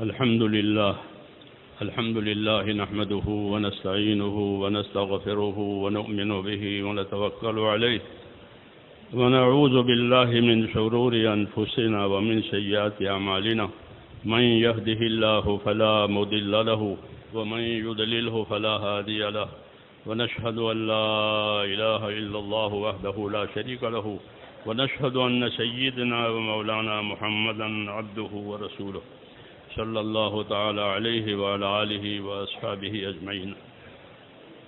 الحمد لله نحمده ونستعينه ونستغفره ونؤمن به ونتوكل عليه ونعوذ بالله من شرور أنفسنا ومن سيئات أعمالنا من يهده الله فلا مضل له ومن يضلله فلا هادي له ونشهد أن لا إله إلا الله وحده لا شريك له ونشهد أن سيدنا ومولانا محمدا عبده ورسوله صلى الله تعالى عليه وعلى آله وأصحابه أجمعين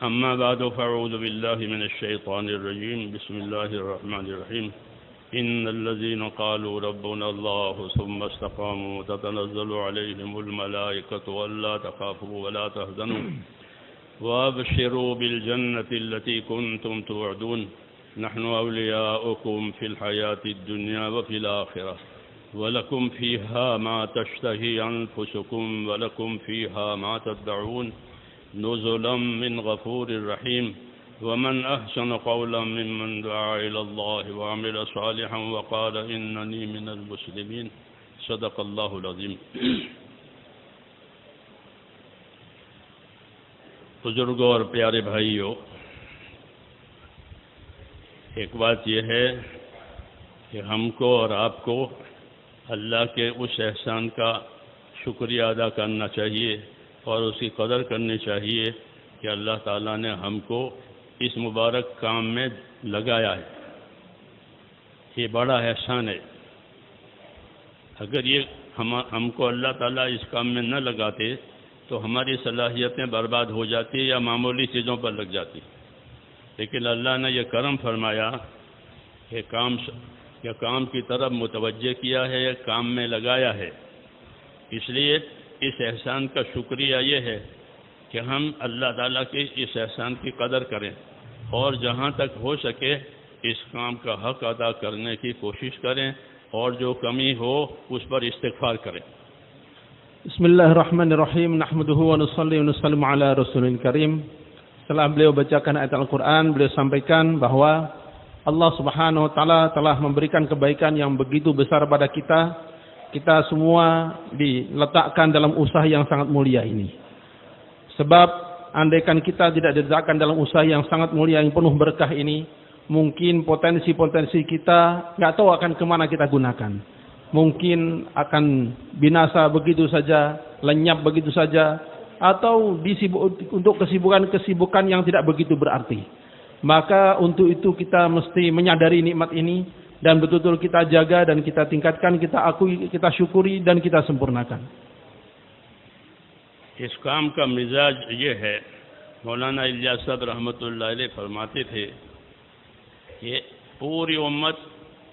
أما بعد فأعوذ بالله من الشيطان الرجيم بسم الله الرحمن الرحيم إن الذين قالوا ربنا الله ثم استقاموا تتنزل عليهم الملائكة ألا تخافوا ولا تحزنوا وأبشروا بالجنة التي كنتم توعدون نحن أولياؤكم في الحياة الدنيا وفي الآخرة ولكم فيها ما تشتهي أنفسكم ولكم فيها ما تدعون نزلا من غفور رحيم ومن أحسن قولا ممن دعا إلى الله وعمل صالحا وقال إنني من المسلمين صدق الله العظيم बुजुर्गों और प्यारे भाइयों, एक बात यह है कि हमको और आपको अल्लाह के उस एहसान का शुक्रिया अदा करना चाहिए और उसकी कदर करनी चाहिए कि अल्लाह ताला ने हमको इस मुबारक काम में लगाया है। ये बड़ा एहसान है। अगर ये हमको अल्लाह ताला इस काम में न लगाते तो हमारी सलाहियतें बर्बाद हो जाती या मामूली चीज़ों पर लग जाती, लेकिन अल्लाह ने यह करम फरमाया कि काम की तरफ मुतवज्जे किया है, काम में लगाया है। इसलिए इस एहसान का शुक्रिया ये है कि हम अल्लाह ताला के इस एहसान की कदर करें और जहाँ तक हो सके इस काम का हक अदा करने की कोशिश करें और जो कमी हो उस पर इस्तिग़फ़ार करें। Bismillahirrahmanirrahim. Nahmaduhu wa nusalli wa nusallimu ala Rasulil Karim. Setelah beliau bacakan ayat Al-Quran, beliau sampaikan bahwa Allah Subhanahu wa Ta'ala telah memberikan kebaikan yang begitu besar pada kita. Kita semua diletakkan dalam usaha yang sangat mulia ini. Sebab andaikan kita tidak diletakkan dalam usaha yang sangat mulia yang penuh berkah ini, mungkin potensi-potensi kita nggak tahu akan kemana kita gunakan. Mungkin akan binasa begitu saja, lenyap begitu saja, atau untuk kesibukan-kesibukan yang tidak begitu berarti. Maka untuk itu kita mesti menyadari nikmat ini dan betul-betul kita jaga dan kita tingkatkan, kita akui, kita syukuri dan kita sempurnakan. इस काम का मिजाज ये है, मौलाना इलियास साहब रहमतुल्लाह अलैह फरमाते थे कि पूरी उम्मत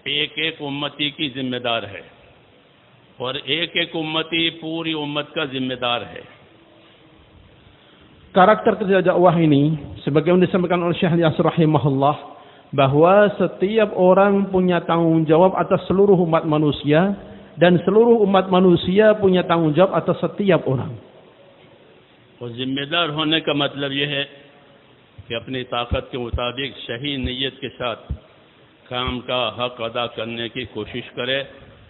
एक एक उम्मती की जिम्मेदार है और एक एक उम्मती पूरी उम्मत का जिम्मेदार है। Karakter kerja dakwah ini sebagaimana disampaikan oleh Syekh Yasir rahimahullah bahwa setiap orang punya tanggung jawab atas seluruh umat manusia dan seluruh umat manusia punya tanggung jawab atas setiap orang. और जिम्मेदार होने का मतलब यह है कि अपनी ताकत के मुताबिक सही नीयत के साथ काम का हक अदा करने की कोशिश करे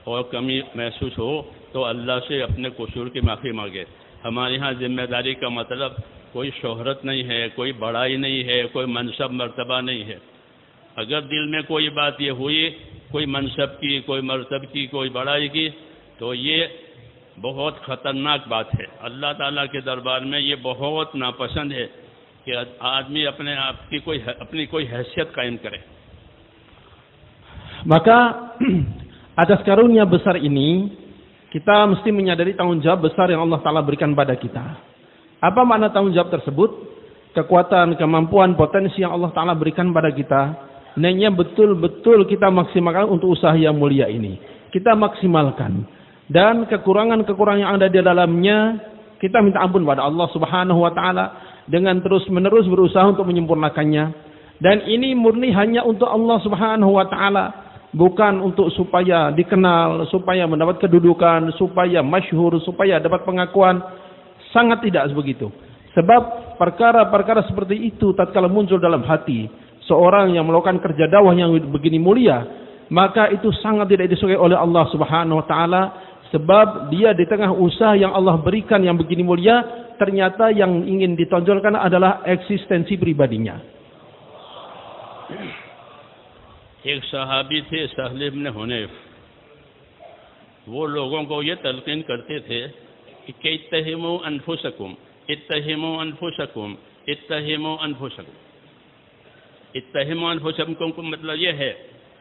और कमी महसूस हो तो अल्लाह से अपने कसूर की माफ़ी मांगे। हमारे यहाँ जिम्मेदारी का मतलब कोई शोहरत नहीं है, कोई बड़ाई नहीं है, कोई मनसब मर्तबा नहीं है। अगर दिल में कोई बात ये हुई, कोई मनसब की, कोई मर्तब की, कोई बड़ाई की, तो ये बहुत ख़तरनाक बात है। अल्लाह ताला के दरबार में ये बहुत नापसंद है कि आदमी अपने आप की अपनी कोई हैसियत कायम करे। Maka atas karunia besar ini kita mesti menyadari tanggung jawab besar yang Allah Ta'ala berikan pada kita. Apa makna tanggung jawab tersebut? Kekuatan, kemampuan, potensi yang Allah Ta'ala berikan pada kita, hendaknya betul-betul kita maksimalkan untuk usaha yang mulia ini. Kita maksimalkan. Dan kekurangan-kekurangan yang ada di dalamnya kita minta ampun pada Allah Subhanahu wa Ta'ala dengan terus-menerus berusaha untuk menyempurnakannya. Dan ini murni hanya untuk Allah Subhanahu wa Ta'ala, bukan untuk supaya dikenal, supaya mendapat kedudukan, supaya masyhur, supaya dapat pengakuan. Sangat tidak begitu. Sebab perkara-perkara seperti itu tatkala muncul dalam hati seorang yang melakukan kerja dakwah yang begini mulia, maka itu sangat tidak disukai oleh Allah Subhanahu wa Ta'ala, Sebab dia di tengah usaha yang Allah berikan yang begini mulia, ternyata yang ingin ditonjolkan adalah eksistensi pribadinya. एक सहाबी थे सहल इब्न हुनैफ, वो लोगों को ये तलकीन करते थे कि इत्तहिमू अनफुसकुम, इत्तहिमू अनफुसकुम, इत्तहिमू अनफुसकुम। इत्तहिमू अनफुसकुम का मतलब ये है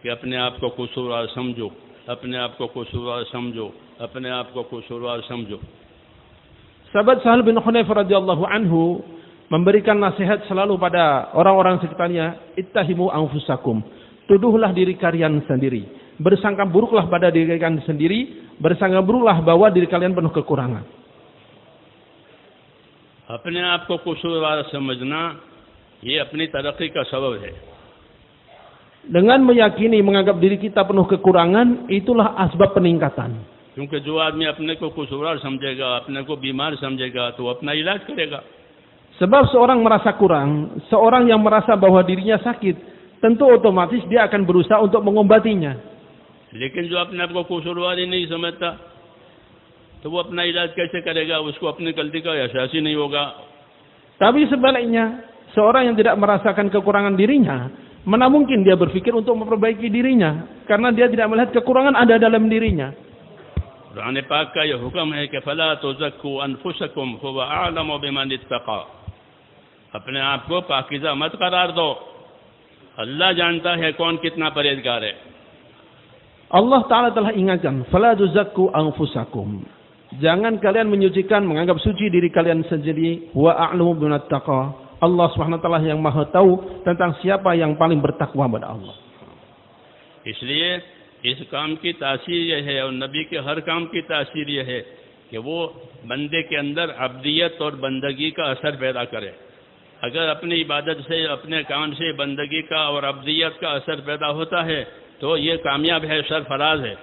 कि अपने आप को कसूरवार समझो, अपने आप को कसूरवार समझो, अपने आप को कसूरवार समझो। Sahabat Sahal bin Hunayf radhiyallahu anhu memberikan nasihat selalu pada orang-orang sekitarnya, ittahimu anfusakum, tuduhlah diri kalian sendiri, bersangka buruklah pada diri kalian sendiri, bersangka buruklah bahwa diri kalian penuh kekurangan. अपने आप को कसूरवार समझना ये अपनी तरक्की का सबब है। Dengan meyakini menganggap diri kita penuh kekurangan, itulah asbab peningkatan. क्योंकि जो आदमी अपने को कसूरवार समझेगा, अपने को बीमार समझेगा, तो अपना इलाज करेगा। Sebab seorang merasa kurang, seorang yang merasa bahwa dirinya sakit, tentu otomatis dia akan berusaha untuk mengobatinya. लेकिन जो अपने आप को कसूरवार ही नहीं समझता, तो वो अपना इलाज कैसे करेगा? उसको अपनी गलती का एहसास ही नहीं होगा। Tapi sebaliknya, seorang yang tidak merasakan kekurangan dirinya, mana mungkin dia berpikir untuk memperbaiki dirinya, karena dia tidak melihat kekurangan ada dalam dirinya. Quran पाक का यह हुक्म है कि फला तुज़क्कू अनफुसकुम हुवा अअलमु बिमन इत्तक़ा। अपने आप को पाकीज़ा मत करार दो, अल्लाह जानता है कौन कितना परहेजगार है। Allah Ta'ala telah ingatkan, fala tuzakku anfusakum. Jangan kalian menyucikan, menganggap suci diri kalian sendiri. Wa a'lamu bimattaqa. Allah Subhanahu wa Ta'ala yang Maha tahu tentang siapa yang paling bertakwa kepada Allah. इसलिए इस काम की तासीर यह है और नबी के हर काम की तासीर यह है कि वो बंदे के अंदर अब्दियत और बंदगी का असर पैदा करे। अगर अपनी इबादत से, अपने काम से बंदगी का और अब्दियत का असर पैदा होता है तो ये कामयाब है, सरफराज है।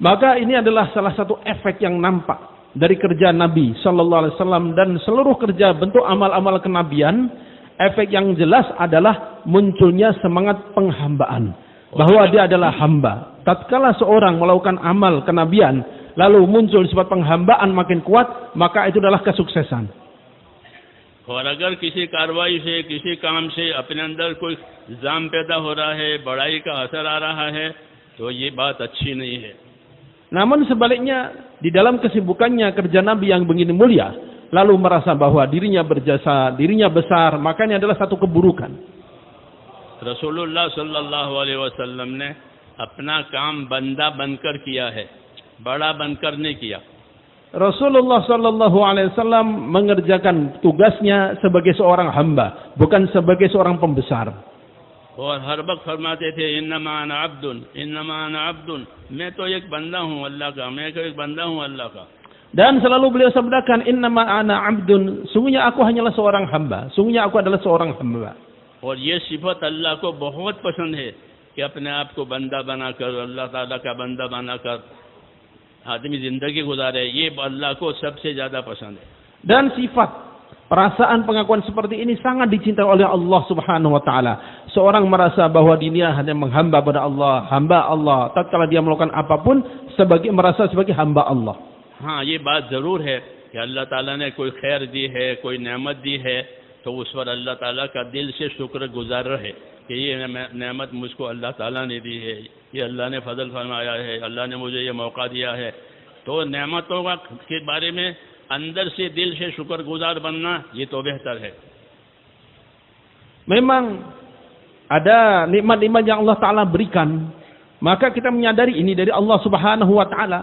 Maka ini adalah salah satu efek yang nampak dari kerja Nabi Sallallahu Alaihi Wasallam dan seluruh kerja bentuk amal-amal kenabian. Efek yang jelas adalah munculnya semangat penghambaan, bahwa dia adalah hamba. Tatkala seorang melakukan amal kenabian, lalu muncul sifat penghambaan makin kuat, maka itu adalah kesuksesan. और अगर किसी कार्रवाई से, किसी काम से अपने अंदर कोई जाम पैदा हो रहा है, बड़ाई का असर आ रहा है, तो ये बात अच्छी नहीं है। Namun sebaliknya, di dalam kesibukannya kerja Nabi yang begini mulia, lalu merasa bahwa dirinya berjasa, dirinya besar, maka ini adalah satu keburukan. रसूलुल्लाह सल्लल्लाहु अलैहि वसल्लम ने अपना काम बंदा बनकर किया है, बड़ा बनकर नहीं किया। Rasulullah Sallallahu Alaihi Wasallam mengerjakan tugasnya sebagai seorang hamba, bukan sebagai seorang pembesar. और हर वक्त फरमाते थे इन्नमा अना अब्दुन, इन्नमा अना अब्दुन, मैं तो एक बंदा हूँ अल्लाह का, मैं तो एक बंदा हूँ अल्लाह का। Dan selalu beliau sabdakan innama ana abdun, sungguhnya aku hanyalah seorang hamba, sungguhnya aku adalah seorang hamba. और ये सिफत अल्लाह को बहुत पसंद है कि अपने आप को बंदा बनाकर, अल्लाह ताला का बंदा बनाकर आदमी जिंदगी गुजारे, ये अल्लाह को सबसे ज्यादा पसंद है। Dan sifat perasaan pengakuan seperti ini sangat dicintai oleh Allah Subhanahu wa taala. Seorang merasa bahwa dirinya hanya menghamba pada Allah, hamba Allah, tatkala dia melakukan apapun merasa sebagai hamba Allah. हाँ, ये बात जरूर है कि अल्लाह ताला ने कोई खैर दी है, कोई नेमत दी है, तो उस पर अल्लाह ताला का दिल से शुक्र गुजार रहे कि ये नेमत मुझको अल्लाह ताला ने दी है, ये अल्लाह ने फजल फरमाया है, अल्लाह ने मुझे ये मौका दिया है। तो नेमतों के बारे में अंदर से दिल से शुक्र गुजार बनना ये तो बेहतर है। Memang ada nikmat-nikmat yang Allah Ta'ala berikan, maka kita menyadari ini dari Allah Subhanahu wa Ta'ala.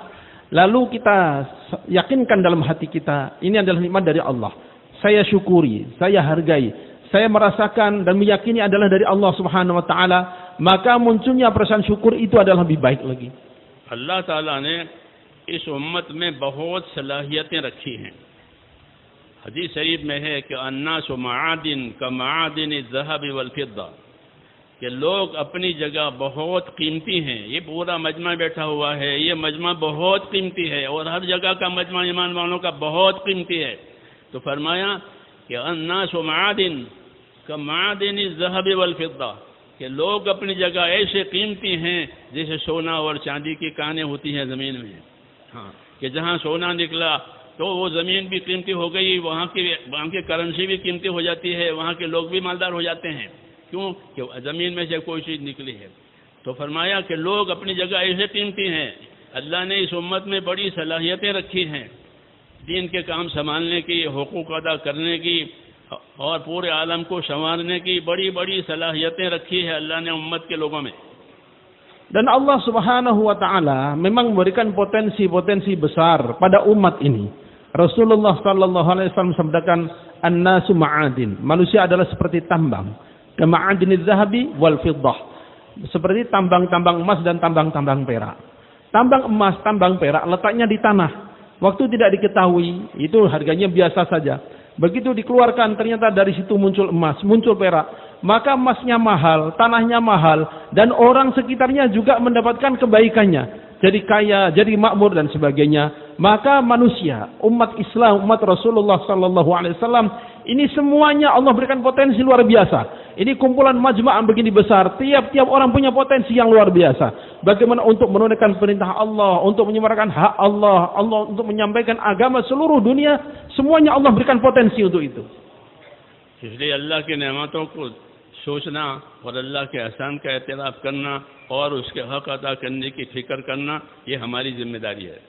Lalu kita yakinkan dalam hati kita, ini adalah nikmat dari Allah. Saya syukuri, saya hargai, saya merasakan dan meyakini adalah dari Allah Subhanahu wa Ta'ala. Maka munculnya perasaan syukur itu adalah lebih baik lagi. Allah Ta'ala ने इस उम्मत में बहुत सलाहियतें रखी हैं। हदीस शरीफ में है कि अन्नास मआदिन का मआदिन ज़हब वल फिद्दा, कि लोग अपनी जगह बहुत कीमती हैं। ये पूरा मजमा बैठा हुआ है, ये मजमा बहुत कीमती है और हर जगह का मजमा ईमान वालों का बहुत कीमती है। तो फरमाया कि अन्नास मआदिन का मआदिन ज़हब वल फिद्दा, कि लोग अपनी जगह ऐसे कीमती हैं जैसे सोना और चांदी की कानें होती हैं ज़मीन में। हाँ, कि जहाँ सोना निकला तो वो ज़मीन भी कीमती हो गई, वहाँ की करेंसी भी कीमती हो जाती है, वहाँ के लोग भी मालदार हो जाते हैं। क्यों? कि ज़मीन में से कोई चीज़ निकली है। तो फरमाया कि लोग अपनी जगह ऐसे कीमती हैं, अल्लाह ने इस उम्मत में बड़ी सलाहियतें रखी हैं, दीन के काम संभालने की, हुकूक अदा करने की और पूरे आलम को संवारने की बड़ी बड़ी सलाहियतें रखी है अल्लाह ने उम्मत के लोगों में। Dan Allah Subhanahu wa taala memang memberikan potensi-potensi besar pada umat ini. Rasulullah sallallahu alaihi wasallam sabdakan, "An-nasu ma'adin." Manusia adalah seperti tambang. Kama'adiniz zahabi wal fiddah. Seperti tambang-tambang emas dan tambang-tambang perak. Tambang emas, tambang perak letaknya di tanah. Waktu tidak diketahui, itu harganya biasa saja. Begitu dikeluarkan ternyata dari situ muncul emas, muncul perak. Maka emasnya mahal, tanahnya mahal, dan orang sekitarnya juga mendapatkan kebaikannya. Jadi kaya, jadi makmur dan sebagainya. Maka manusia, umat Islam, umat Rasulullah sallallahu alaihi wasallam, ini semuanya Allah berikan potensi luar biasa. Ini kumpulan majma' begini besar. Tiap-tiap orang punya potensi yang luar biasa. Bagaimana untuk menunaikan perintah Allah, untuk menyuarakan hak Allah, untuk menyampaikan agama seluruh dunia, semuanya Allah berikan potensi untuk itu. इसलिए अल्लाह की नेमतों को सोचना और अल्लाह के एहसान का एतराफ़ करना और उसके हक अदा करने की फिक्र करना, ये हमारी जिम्मेदारी है।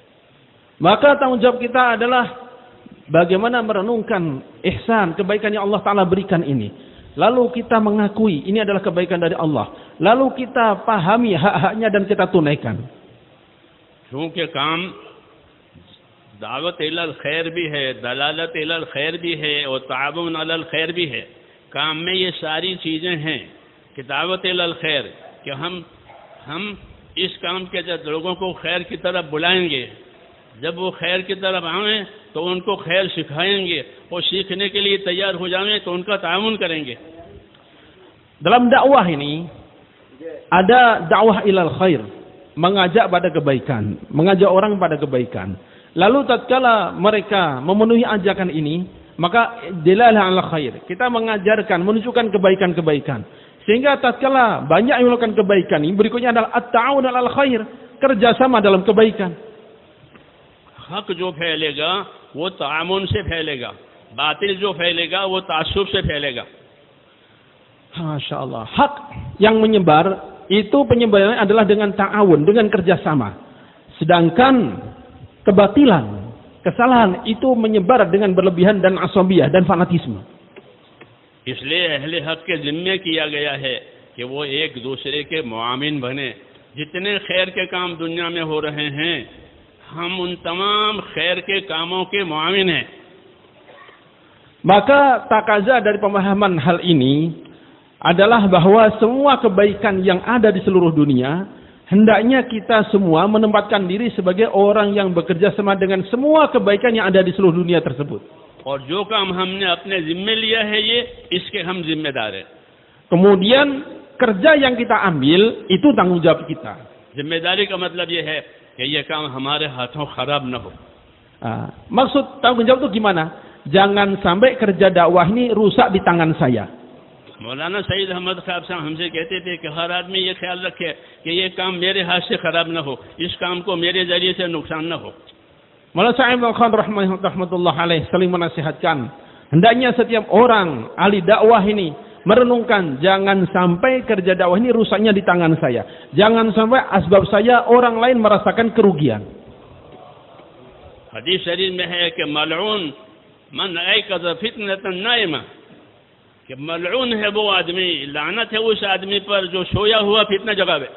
Maka tanggung jawab kita adalah bagaimana merenungkan ihsan, kebaikan yang Allah Ta'ala berikan ini. Lalu kita mengakui ini adalah kebaikan dari Allah. Lalu kita pahami hak-haknya dan kita tunaikan. क्योंकि काम दावत इलल खैर भी है, दलालत इलल खैर भी है और ताउन अलल खैर भी है। काम में ये सारी चीज़ें हैं कि दावत इलल खैर, कि हम इस काम के जब लोगों को खैर की तरफ बुलाएंगे, जब वो खैर की तरफ आएँ तो उनको खैर सिखाएंगे और सीखने के लिए तैयार हो जाएं तो उनका ताउन करेंगे। Dalam dakwah ini ada dakwah ilal khair, mengajak pada kebaikan, mengajak orang pada kebaikan. Lalu tatkala mereka memenuhi ajakan ini, maka dilalah ala khair. Kita mengajarkan, menunjukkan kebaikan-kebaikan. Sehingga tatkala banyak yang melakukan kebaikan ini, berikutnya adalah at-ta'awun alal khair, kerjasama dalam kebaikan. हक जो फैलेगा वो तामुन से फैलेगा, बातिल जो फैलेगा वो तासुब से फैलेगा। Masya Allah. Hak yang menyebar itu penyebarannya adalah dengan ta'awun, dengan kerjasama. Sedangkan kebatilan, kesalahan itu menyebar dengan berlebihan dan asabiyah dan fanatisme. इसलिए अहले हक के जिम्मे किया गया है कि वो एक दूसरे के मुआमिन बने। जितने खैर के काम दुनिया में हो रहे हैं, हम उन तमाम खैर के कामों के मुआमिन हैं। Maka takaza dari pemahaman hal ini adalah bahwa semua kebaikan yang ada di seluruh dunia, hendaknya kita semua menempatkan diri sebagai orang yang bekerja sama dengan semua kebaikan yang ada di seluruh dunia tersebut. और जो काम हमने अपने जिम्मे लिया है ये, इसके हम जिम्मेदार हैं। Kemudian kerja yang kita ambil itu tanggung jawab kita. जिम्मेदारी का मतलब ये है कि ये काम हमारे हाथों खराब न हो। Maksud tanggung jawab itu gimana? Jangan sampai kerja dakwah ini rusak di tangan saya. मौलाना सईद अहमद साहब हमसे कहते थे कि हर आदमी ये ख्याल रखे कि ये काम मेरे हाथ से खराब न हो, इस काम को मेरे जरिए से नुकसान न हो। Maulana Sa'id Al-Khan rahmatullah alaih saling menasihatkan, hendaknya setiap orang ahli dakwah ini merenungkan jangan sampai kerja dakwah ini rusaknya di tangan saya. Jangan sampai asbab saya orang lain merasakan kerugian. Hadis syarif में है कि mal'un man ayqadha fitnatan naima, कि मलऊन है वो आदमी, लानत है उस आदमी पर जो सोया हुआ फितना जगावे।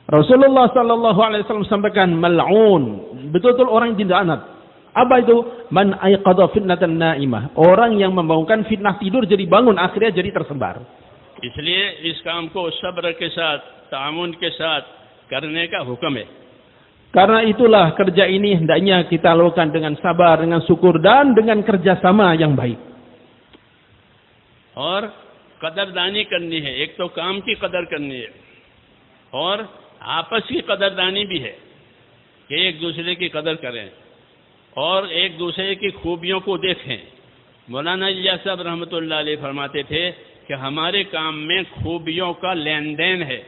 Rasulullah sallallahu alaihi wasallam sampaikan mal'un, betul-betul orang yang dilaknat. Apa itu? Man ayqadha fitnatan naimah, orang yang membangunkan fitnah tidur jadi bangun, akhirnya jadi tersebar. इसलिए इस काम को सब्र के साथ, तामुन के साथ करने का हुक्म है। Karena itulah kerja ini hendaknya kita lakukan dengan sabar, dengan syukur dan dengan kerjasama yang baik. और कदरदानी करनी है, एक तो काम की कदर करनी है और आपस की कदरदानी भी है कि एक दूसरे की कदर करें और एक दूसरे की खूबियों को देखें। मौलाना इलियास साहब रहमतुल्लाह अलैह फरमाते थे कि कि हमारे काम में खूबियों का लेन देन है,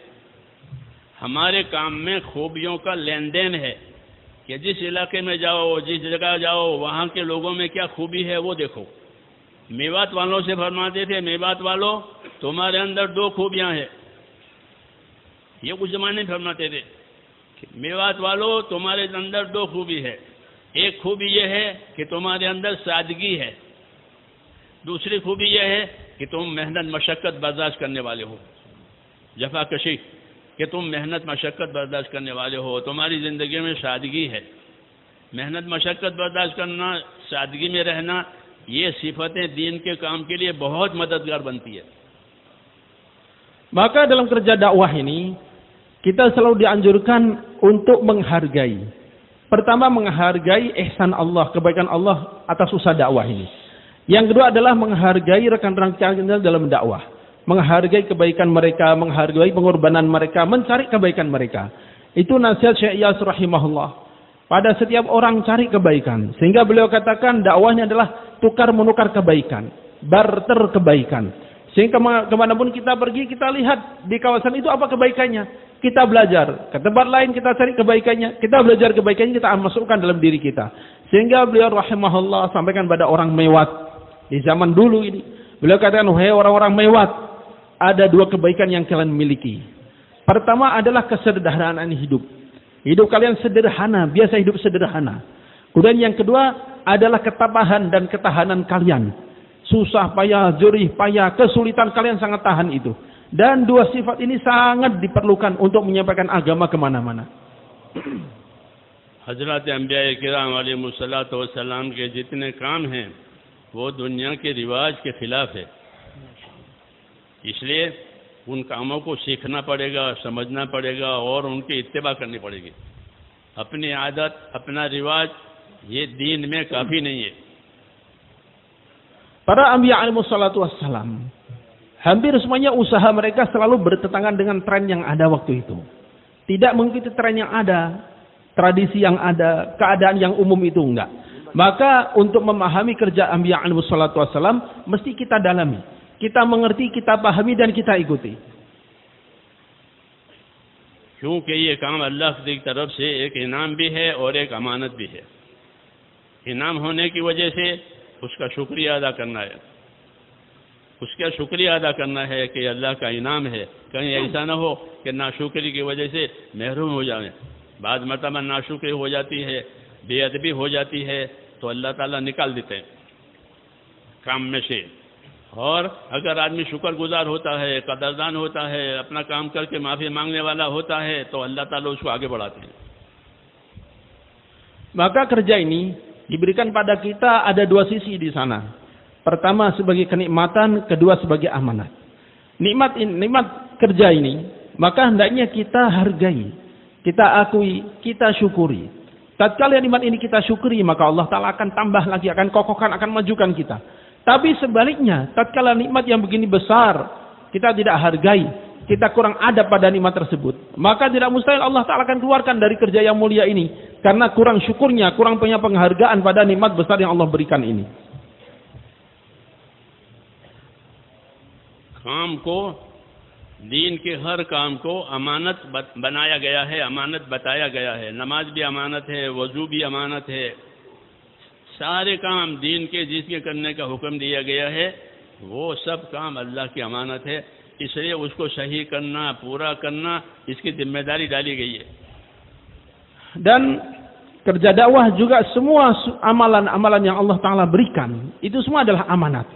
हमारे काम में खूबियों का लेन देन है कि जिस इलाके में जाओ, जिस जगह जाओ, वहाँ के लोगों में क्या खूबी है वो देखो। मेवात वालों से फरमाते थे, मेवात वालों तुम्हारे अंदर 2 खूबियाँ हैं। ये उस जमाने में फरमाते थे, मेवात वालों तुम्हारे अंदर 2 खूबी है। एक खूबी यह है कि तुम्हारे अंदर सादगी है, दूसरी खूबी यह है कि तुम मेहनत मशक्क़त बर्दाश्त करने वाले हो, जफाकशी, कि तुम मेहनत मशक्क़त बर्दाश्त करने वाले हो, तुम्हारी ज़िंदगी में सादगी है। मेहनत मशक्क़त बर्दाश्त करना, सादगी में रहना, ये सिफतें दीन के काम के लिए बहुत मददगार बनती है। Maka dalam kerja dakwah ini kita selalu dianjurkan untuk menghargai. Pertama, menghargai ihsan Allah, kebaikan Allah atas usaha dakwah ini. Yang kedua adalah menghargai rekan-rekan kita dalam dakwah. Menghargai kebaikan mereka, menghargai pengorbanan mereka, mencari kebaikan mereka. Itu nasihat Syekh Iyas rahimahullah. Pada setiap orang cari kebaikan. Sehingga beliau katakan dakwahnya adalah tukar menukar kebaikan, barter kebaikan. Sehingga kemanapun kita pergi, kita lihat di kawasan itu apa kebaikannya. Kita belajar. Ke tempat lain kita cari kebaikannya. Kita belajar kebaikannya, kita masukkan dalam diri kita. Sehingga beliau rahimahullah sampaikan pada orang Mewat. Di zaman dulu ini. Beliau katakan, wahai orang-orang Mewat, ada 2 kebaikan yang kalian miliki. Pertama adalah kesederhanaan hidup. Hidup kalian sederhana, biasa hidup sederhana. Kemudian yang kedua adalah ketabahan dan ketahanan kalian. Susah payah, jerih payah, kesulitan kalian sangat tahan itu. Dan 2 sifat ini sangat diperlukan untuk menyampaikan agama kemana-mana. हजरत अंबिया किराम अलैहिमुस्सलातु वस्सलाम के जितने काम हैं वो दुनिया के रिवाज के खिलाफ है। इसलिए उन कामों को सीखना पड़ेगा, समझना पड़ेगा और उनकी इत्तिबा करनी पड़ेगी। अपनी आदत, अपना रिवाज ये दीन में काफ़ी नहीं है। Para anbiya alaihissalatu wassalam, hampir semuanya usaha mereka selalu bertentangan dengan tren yang ada waktu itu. Tidak mengikuti tren yang ada, tradisi yang ada, keadaan yang umum itu enggak. Maka untuk memahami kerja anbiya alaihissalatu wassalam, mesti kita dalami. Kita mengerti, kita pahami dan kita ikuti. क्योंकि ये काम अल्लाह की तरफ से एक इनाम भी है और एक अमानत भी है। इनाम होने की वजह से उसका शुक्रिया अदा करना है, उसका शुक्रिया अदा करना है कि अल्लाह का इनाम है। कहीं ऐसा ना हो कि नाशुक्री की वजह से महरूम हो जाए। बाद मरतबा नाशुक्री हो जाती है, बेअदबी हो जाती है, तो अल्लाह ताला निकाल देते हैं काम में से। और अगर आदमी शुक्रगुजार होता है, कदरदान होता है, अपना काम करके माफ़ी मांगने वाला होता है, तो अल्लाह ताला उसको आगे बढ़ाते हैं। Maka kerja ini diberikan pada kita ada 2 sisi di sana. Pertama sebagai kenikmatan, kedua sebagai amanat. Nikmat kerja ini, maka hendaknya kita hargai, kita akui, kita syukuri. Tatkala nikmat ini kita syukuri, maka Allah Ta'ala akan tambah lagi, akan kokohkan, akan majukan kita. Tapi sebaliknya, tatkala nikmat yang begini besar, kita tidak hargai, kita kurang adab pada nikmat tersebut, maka tidak mustahil Allah Ta'ala akan keluarkan dari kerja yang mulia ini. Karena kurang syukurnya, kurang punya penghargaan pada nikmat besar yang Allah berikan ini. काम को, दीन के हर काम को अमानत बनाया गया है, अमानत बताया गया है। नमाज भी अमानत है, वजू भी अमानत है। सारे काम दीन के जिसके करने का हुक्म दिया गया है, वो सब काम अल्लाह की अमानत है। इसलिए उसको सही करना, पूरा करना, इसकी जिम्मेदारी डाली गई है। Dan kerja dakwah juga semua amalan-amalan yang Allah Ta'ala berikan, itu semua adalah amanat.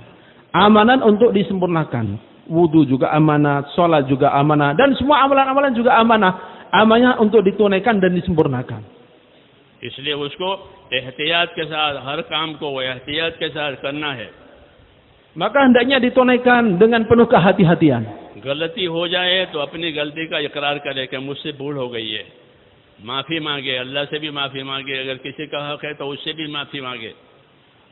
Amanat untuk disempurnakan. Wudu juga amanat, sholat juga amanat, dan semua amalan-amalan juga amanah. Amanah untuk ditunaikan dan disempurnakan. इसलिए उसको एहतियात के साथ, हर काम को एहतियात के साथ करना है। Maka hendaknya ditunaikan dengan penuh kehati-hatian. गलती हो जाए तो अपनी गलती का इकरार करे कि मुझसे भूल हो गई है, माफ़ी मांगे, अल्लाह से भी माफ़ी मांगे, अगर किसी का हक है तो उससे भी माफ़ी मांगे।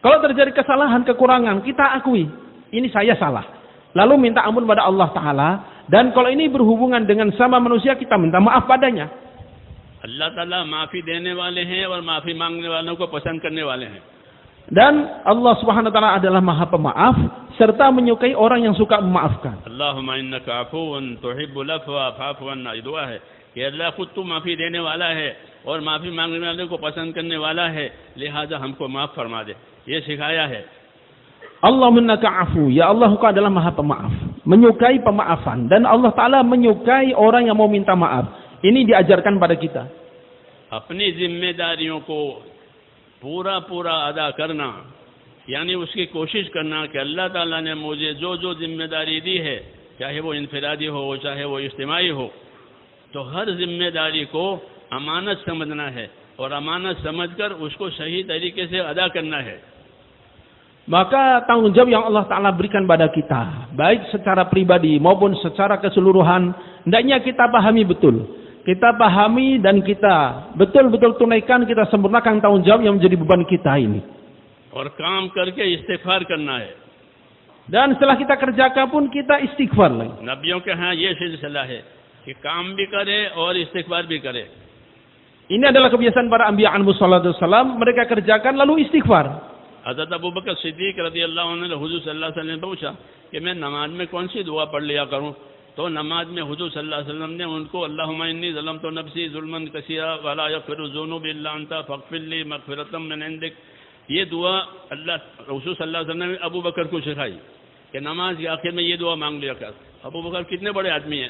Kalau terjadi kesalahan, kekurangan, kita akui, ini saya salah. Lalu minta ampun pada Allah Ta'ala. Dan kalau ini berhubungan dengan sama manusia, kita minta maaf padanya. अल्लाह ताला माफ़ी देने वाले हैं और माफ़ी मांगने वालों को पसंद करने वाले हैं। Dan Allah Subhanahu wa taala adalah Maha Pemaaf serta menyukai orang yang suka memaafkan. Allahumma innaka afuwun tuhibbul afwa fa'fu anna, doa है कि अल्लाह खुद तो माफी देने वाला है और माफी मांगने वाले को पसंद करने वाला है, लिहाजा हमको माफ फरमा दे, ये सिखाया है. Allahumma innaka afu, ya Allah Engkau adalah Maha Pemaaf, menyukai pemaafan, dan Allah taala menyukai orang yang mau minta maaf. Ini diajarkan pada kita. अपनी जिम्मेदारियों को पूरा पूरा अदा करना, यानी उसकी कोशिश करना कि अल्लाह ताला ने मुझे जो जो जिम्मेदारी दी है, चाहे वो इनफरादी हो चाहे वो इज्तिमाई हो, तो हर जिम्मेदारी को अमानत समझना है और अमानत समझकर उसको सही तरीके से अदा करना है. Maka tanggung jawab yang Allah Ta'ala berikan pada kita, baik secara pribadi maupun secara keseluruhan, hendaknya kita pahami betul. Kita pahami dan kita betul-betul tunaikan, kita sempurnakan tanggung jawab yang menjadi beban kita ini. और काम करके इस्तिग़फ़ार करना है. Dan setelah kita kerjakan pun kita istighfar lagi. नबियों के यहाँ ये सिलसिला है कि काम भी करे और इस्तिग़फ़ार भी करे. Ini adalah kebiasaan para anbiya alaihi wasallam, mereka kerjakan lalu istighfar. हज़रत अबू बकर सिद्दीक़ रज़ियल्लाहु अन्हु ने हुज़ूर सल्लल्लाहु अलैहि वसल्लम ने पूछा कि मैं नमाज में कौन सी दुआ पढ़ लिया करूं, तो नमाज में हुज़ूर सल्लल्लाहु अलैहि वसल्लम ने उनको अल्लाहुम्मा इन्नी ज़लमतु नफ़्सी ज़ुल्मन कसीरा वला यग़फ़िरु ज़ुनूब इल्ला अंता फ़ग़फ़िर ली मग़फ़िरतम मिन इंदिक, ये दुआ अल्लाह रसूल सल्लल्लाहु अलैहि वसल्लम ने अबू बकर को सिखाई कि नमाज के आखिर में ये दुआ मांग लिया कर. अबू बकर कितने बड़े आदमी हैं,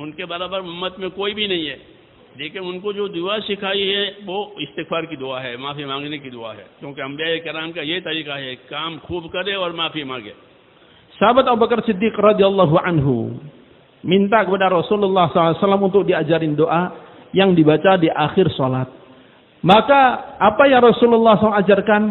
उनके बराबर उम्मत में कोई भी नहीं है, लेकिन उनको जो दुआ सिखाई है वो इस्तिग़फ़ार की दुआ है, माफ़ी मांगने की दुआ है, क्योंकि अंबिया किराम का ये तरीका है, काम खूब करे और माफ़ी मांगे. Sahabat Abu Bakar Siddiq radhiyallahu anhu minta kepada Rasulullah SAW untuk diajarin doa yang dibaca di akhir sholat. Maka apa yang Rasulullah SAW ajarkan?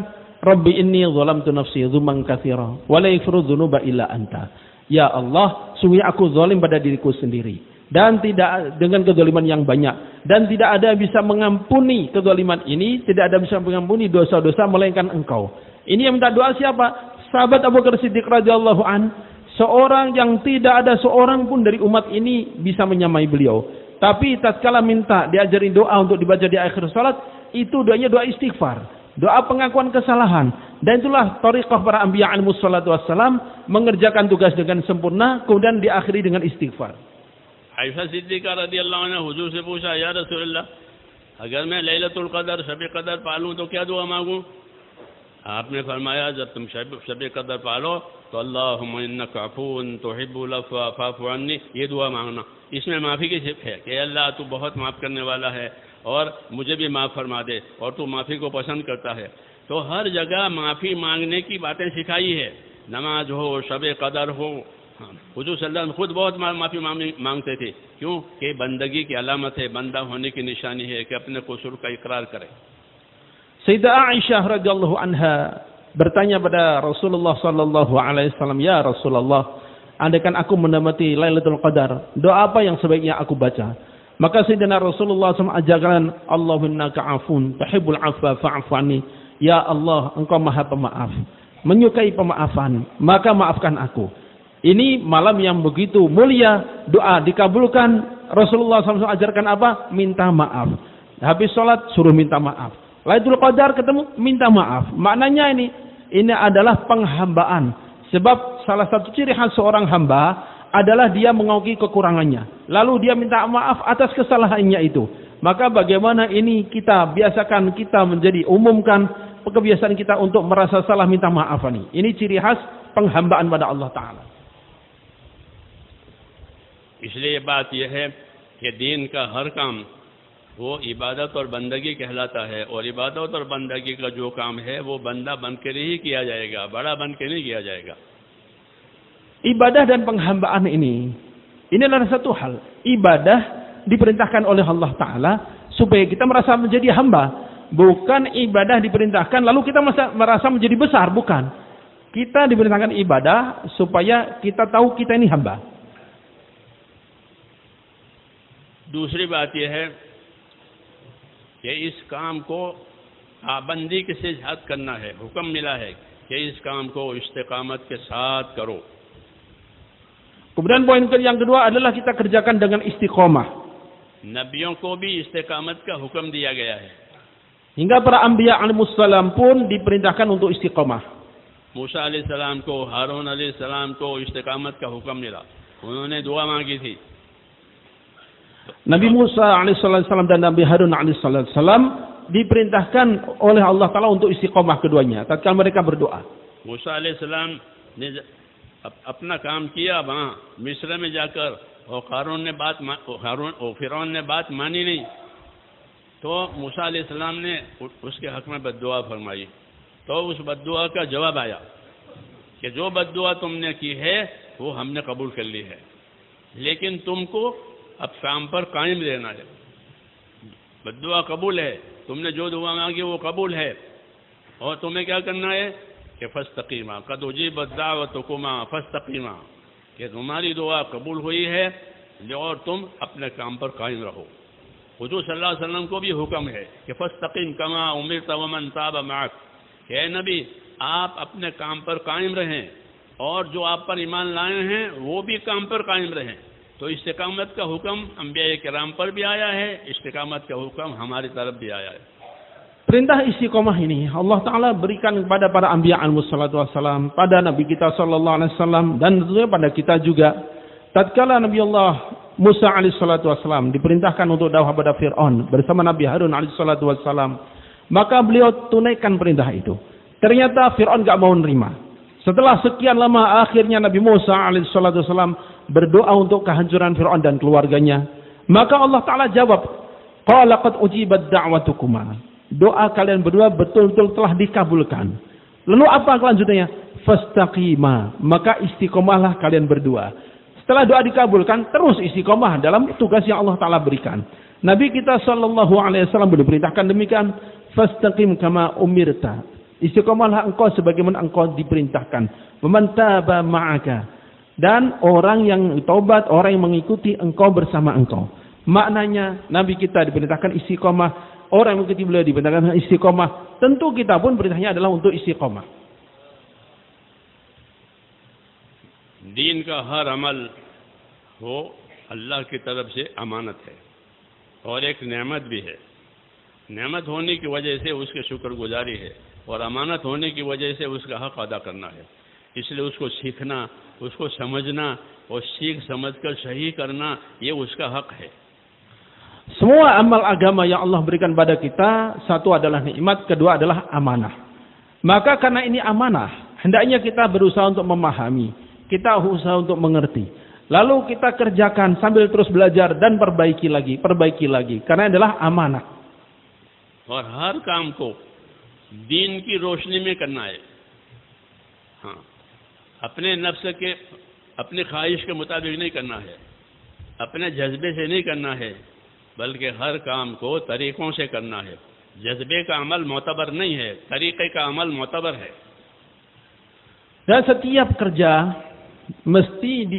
Rabbi inni zalamtu nafsi dzulman katsira wa la yaghfiru dzunuba illa anta. Ya Allah, sungguh aku zalim pada diriku sendiri dan tidak dengan kezaliman yang banyak, dan tidak ada yang bisa mengampuni kezaliman ini, tidak ada yang bisa mengampuni dosa-dosa melainkan Engkau. Ini yang minta doa siapa? Sahabat Abu Bakar Siddiq radhiyallahu an, seorang yang tidak ada seorang pun dari umat ini bisa menyamai beliau. Tapi tatkala minta diajarin doa untuk dibaca di akhir salat, itu doanya doa istighfar, doa pengakuan kesalahan. Dan itulah thariqah para anbiya alaihi wassalatu wassalam, mengerjakan tugas dengan sempurna kemudian diakhiri dengan istighfar. Ayesha सिद्दीक़ा रज़ियल्लाहु अन्हा हुज़ूर से पूछा, या रसूल अल्लाह, अगर मैं लैलतुल क़द्र शब क़द्र पालूं तो क्या दुआ मांगूं? आपने फरमाया जब तुम शब क़द्र पालो तो अल्लाहुम्मा इन्नका अफ़ुव्वुन तुहिब्बुल अफ़्वा फ़अफ़ु अन्नी, ये दुआ मांगना. इसमें माफ़ी की सिफ़त है कि अल्लाह तू बहुत माफ़ करने वाला है और मुझे भी माफ़ फरमा दे, और तू माफ़ी को पसंद करता है. तो हर जगह माफ़ी मांगने की बातें सिखाई है, नमाज हो, शब क़द्र हो. हुज़ूर सल्लल्लाहु अलैहि वसल्लम खुद बहुत माफ़ी मांगते थे. क्यों? कि बंदगी की अलामत है, बंदा होने की निशानी है कि अपने क़ुसूर का इकरार करे. Sayyidah Aisyah radhiyallahu anha bertanya pada Rasulullah sallallahu alaihi wasallam, ya Rasulullah, andaikan aku mendapati Lailatul Qadar, doa apa yang sebaiknya aku baca? Maka Sayyidina Rasulullah SAW ajarkan, Allahumma innaka afun tuhibbul afwa fa'fu anni. Ya Allah, Engkau Maha Pemaaf, menyukai pemaafan, maka maafkan aku. Ini malam yang begitu mulia, doa dikabulkan. Rasulullah SAW ajarkan apa? Minta maaf. Habis sholat suruh minta maaf. Lailatul Qadar ketemu minta maaf. Maknanya ini adalah penghambaan. Sebab salah satu ciri khas seorang hamba adalah dia mengakui kekurangannya, lalu dia minta maaf atas kesalahannya itu. Maka bagaimana ini kita biasakan, kita menjadi umumkan kebiasaan kita untuk merasa salah minta maaf ini. Ini ciri khas penghambaan pada Allah Ta'ala. इसलिए बात यह है कि दीन का हर काम वो इबादत और बंदगी कहलाता है, और इबादत और बंदगी का जो काम है वो बंदा बनकर ही किया जाएगा, बड़ा बनकर नहीं किया जाएगा. Ibadah dan penghambaan ini adalah satu hal. Ibadah diperintahkan oleh Allah Ta'ala supaya kita merasa menjadi hamba. Bukan ibadah diperintahkan lalu kita merasa menjadi besar, bukan. Kita diperintahkan ibadah supaya kita tahu kita ini hamba. दूसरी बात यह है कि इस काम को पाबंदी के साथ करना है. हुक्म मिला है कि इस काम को इस्तिकामत के साथ करो. Kemudian poin yang kedua adalah kita kerjakan dengan istiqomah. नबियों को भी इस्तिकामत का हुक्म दिया गया है. Hingga para anbiya alaihissalam pun diperintahkan untuk istiqomah. मूसा अलैहिस्सलाम को, हारून अलैहिस्सलाम को इस्तिकामत का हुक्म मिला, उन्होंने दुआ मांगी थी। Nabi Musa alaihissalam dan Nabi Harun alaihissalam diperintahkan oleh Allah Ta'ala untuk istiqomah keduanya tatkala mereka berdoa. मूसा अलैहिस्सलाम ने अपना काम किया वहाँ मिस्र में जाकर, और फिरौन ने बात मानी नहीं, तो मूसा अलैहिस्सलाम ने उसके हक में बद्दुआ फरमाई। तो उस बद्दुआ का जवाब आया कि जो बद्दुआ तुमने की है वो हमने कबूल कर ली है, लेकिन तुमको अब काम पर कायम रहना है। बद्दुआ कबूल है, तुमने जो दुआ मांगी वो कबूल है, और तुम्हें क्या करना है कि फस्तकीमा कद उजीबत दावतुकुमा फस्तकीमा, कि तुम्हारी दुआ कबूल हुई है और तुम अपने काम पर कायम रहो। हुजूर सल्लल्लाहु अलैहि वसल्लम को भी हुक्म है कि फस्तकीम कमा उमिरत वमन ताब माक, हे नबी आप अपने काम पर कायम रहें और जो आप पर ईमान लाए हैं वो भी काम पर कायम रहें। तो इस्तिकामत का हुक्म अंबिया किराम पर भी आया है, इस्तिकामत का हुक्म हमारी तरफ भी आया है। Perintah istiqomah ini Allah Ta'ala berikan kepada para anbiya alaihissalatu wassalam, pada Nabi kita sallallahu alaihi wasallam, dan tentunya pada kita juga. Tatkala Nabi Allah Musa alaihissalatu wassalam diperintahkan untuk dakwah pada Fir'aun bersama Nabi Harun alaihissalatu wassalam, maka beliau tunaikan perintah itu. Ternyata Fir'aun gak mau nerima. Setelah sekian lama, akhirnya Nabi Musa alaihissalatu wassalam berdoa untuk kehancuran Fir'aun dan keluarganya. Maka Allah Ta'ala jawab, qala qad ujibat da'watukuma, doa kalian berdua betul-betul telah dikabulkan. Lalu apa kelanjutannya? Fastaqima, maka istiqomahlah kalian berdua. Setelah doa dikabulkan, terus istiqomah dalam tugas yang Allah Ta'ala berikan. Nabi kita sallallahu alaihi wasallam diperintahkan demikian, fastaqim kama umirta, istiqomahlah engkau sebagaimana engkau diperintahkan. Waman taba ma'aka, dan orang yang taubat, orang yang mengikuti engkau bersama engkau. Maknanya Nabi kita diperintahkan istiqomah, orang yang mengikuti beliau diperintahkan istiqomah. Tentu kita pun perintahnya adalah untuk istiqomah. दीन का हर अमल हो अल्लाह की तरफ से अमानत है और एक नेमत भी है। नेमत होने की वजह से उसके शुक्रगुजारी है, और अमानत होने की वजह से उसका हक अदा करना है। इसलिए उसको सीखना, उसको समझना और सीख समझकर सही करना, ये उसका हक है। Semua amal agama yang Allah berikan pada kita, satu adalah nikmat, kedua adalah amanah. Maka karena ini amanah, hendaknya kita berusaha untuk memahami, kita berusaha untuk mengerti. Lalu kita kerjakan sambil terus belajar dan perbaiki lagi, karena adalah amanah. और हर काम को दीन की रोशनी में करना है। हाँ, अपने नफ्स के, अपनी ख्वाहिश के मुताबिक नहीं करना है, अपने जज्बे से नहीं करना है, बल्कि हर काम को तरीकों से करना है। जज्बे का अमल मोतबर नहीं है, तरीके का अमल मोतबर है। Dan setiap kerja mesti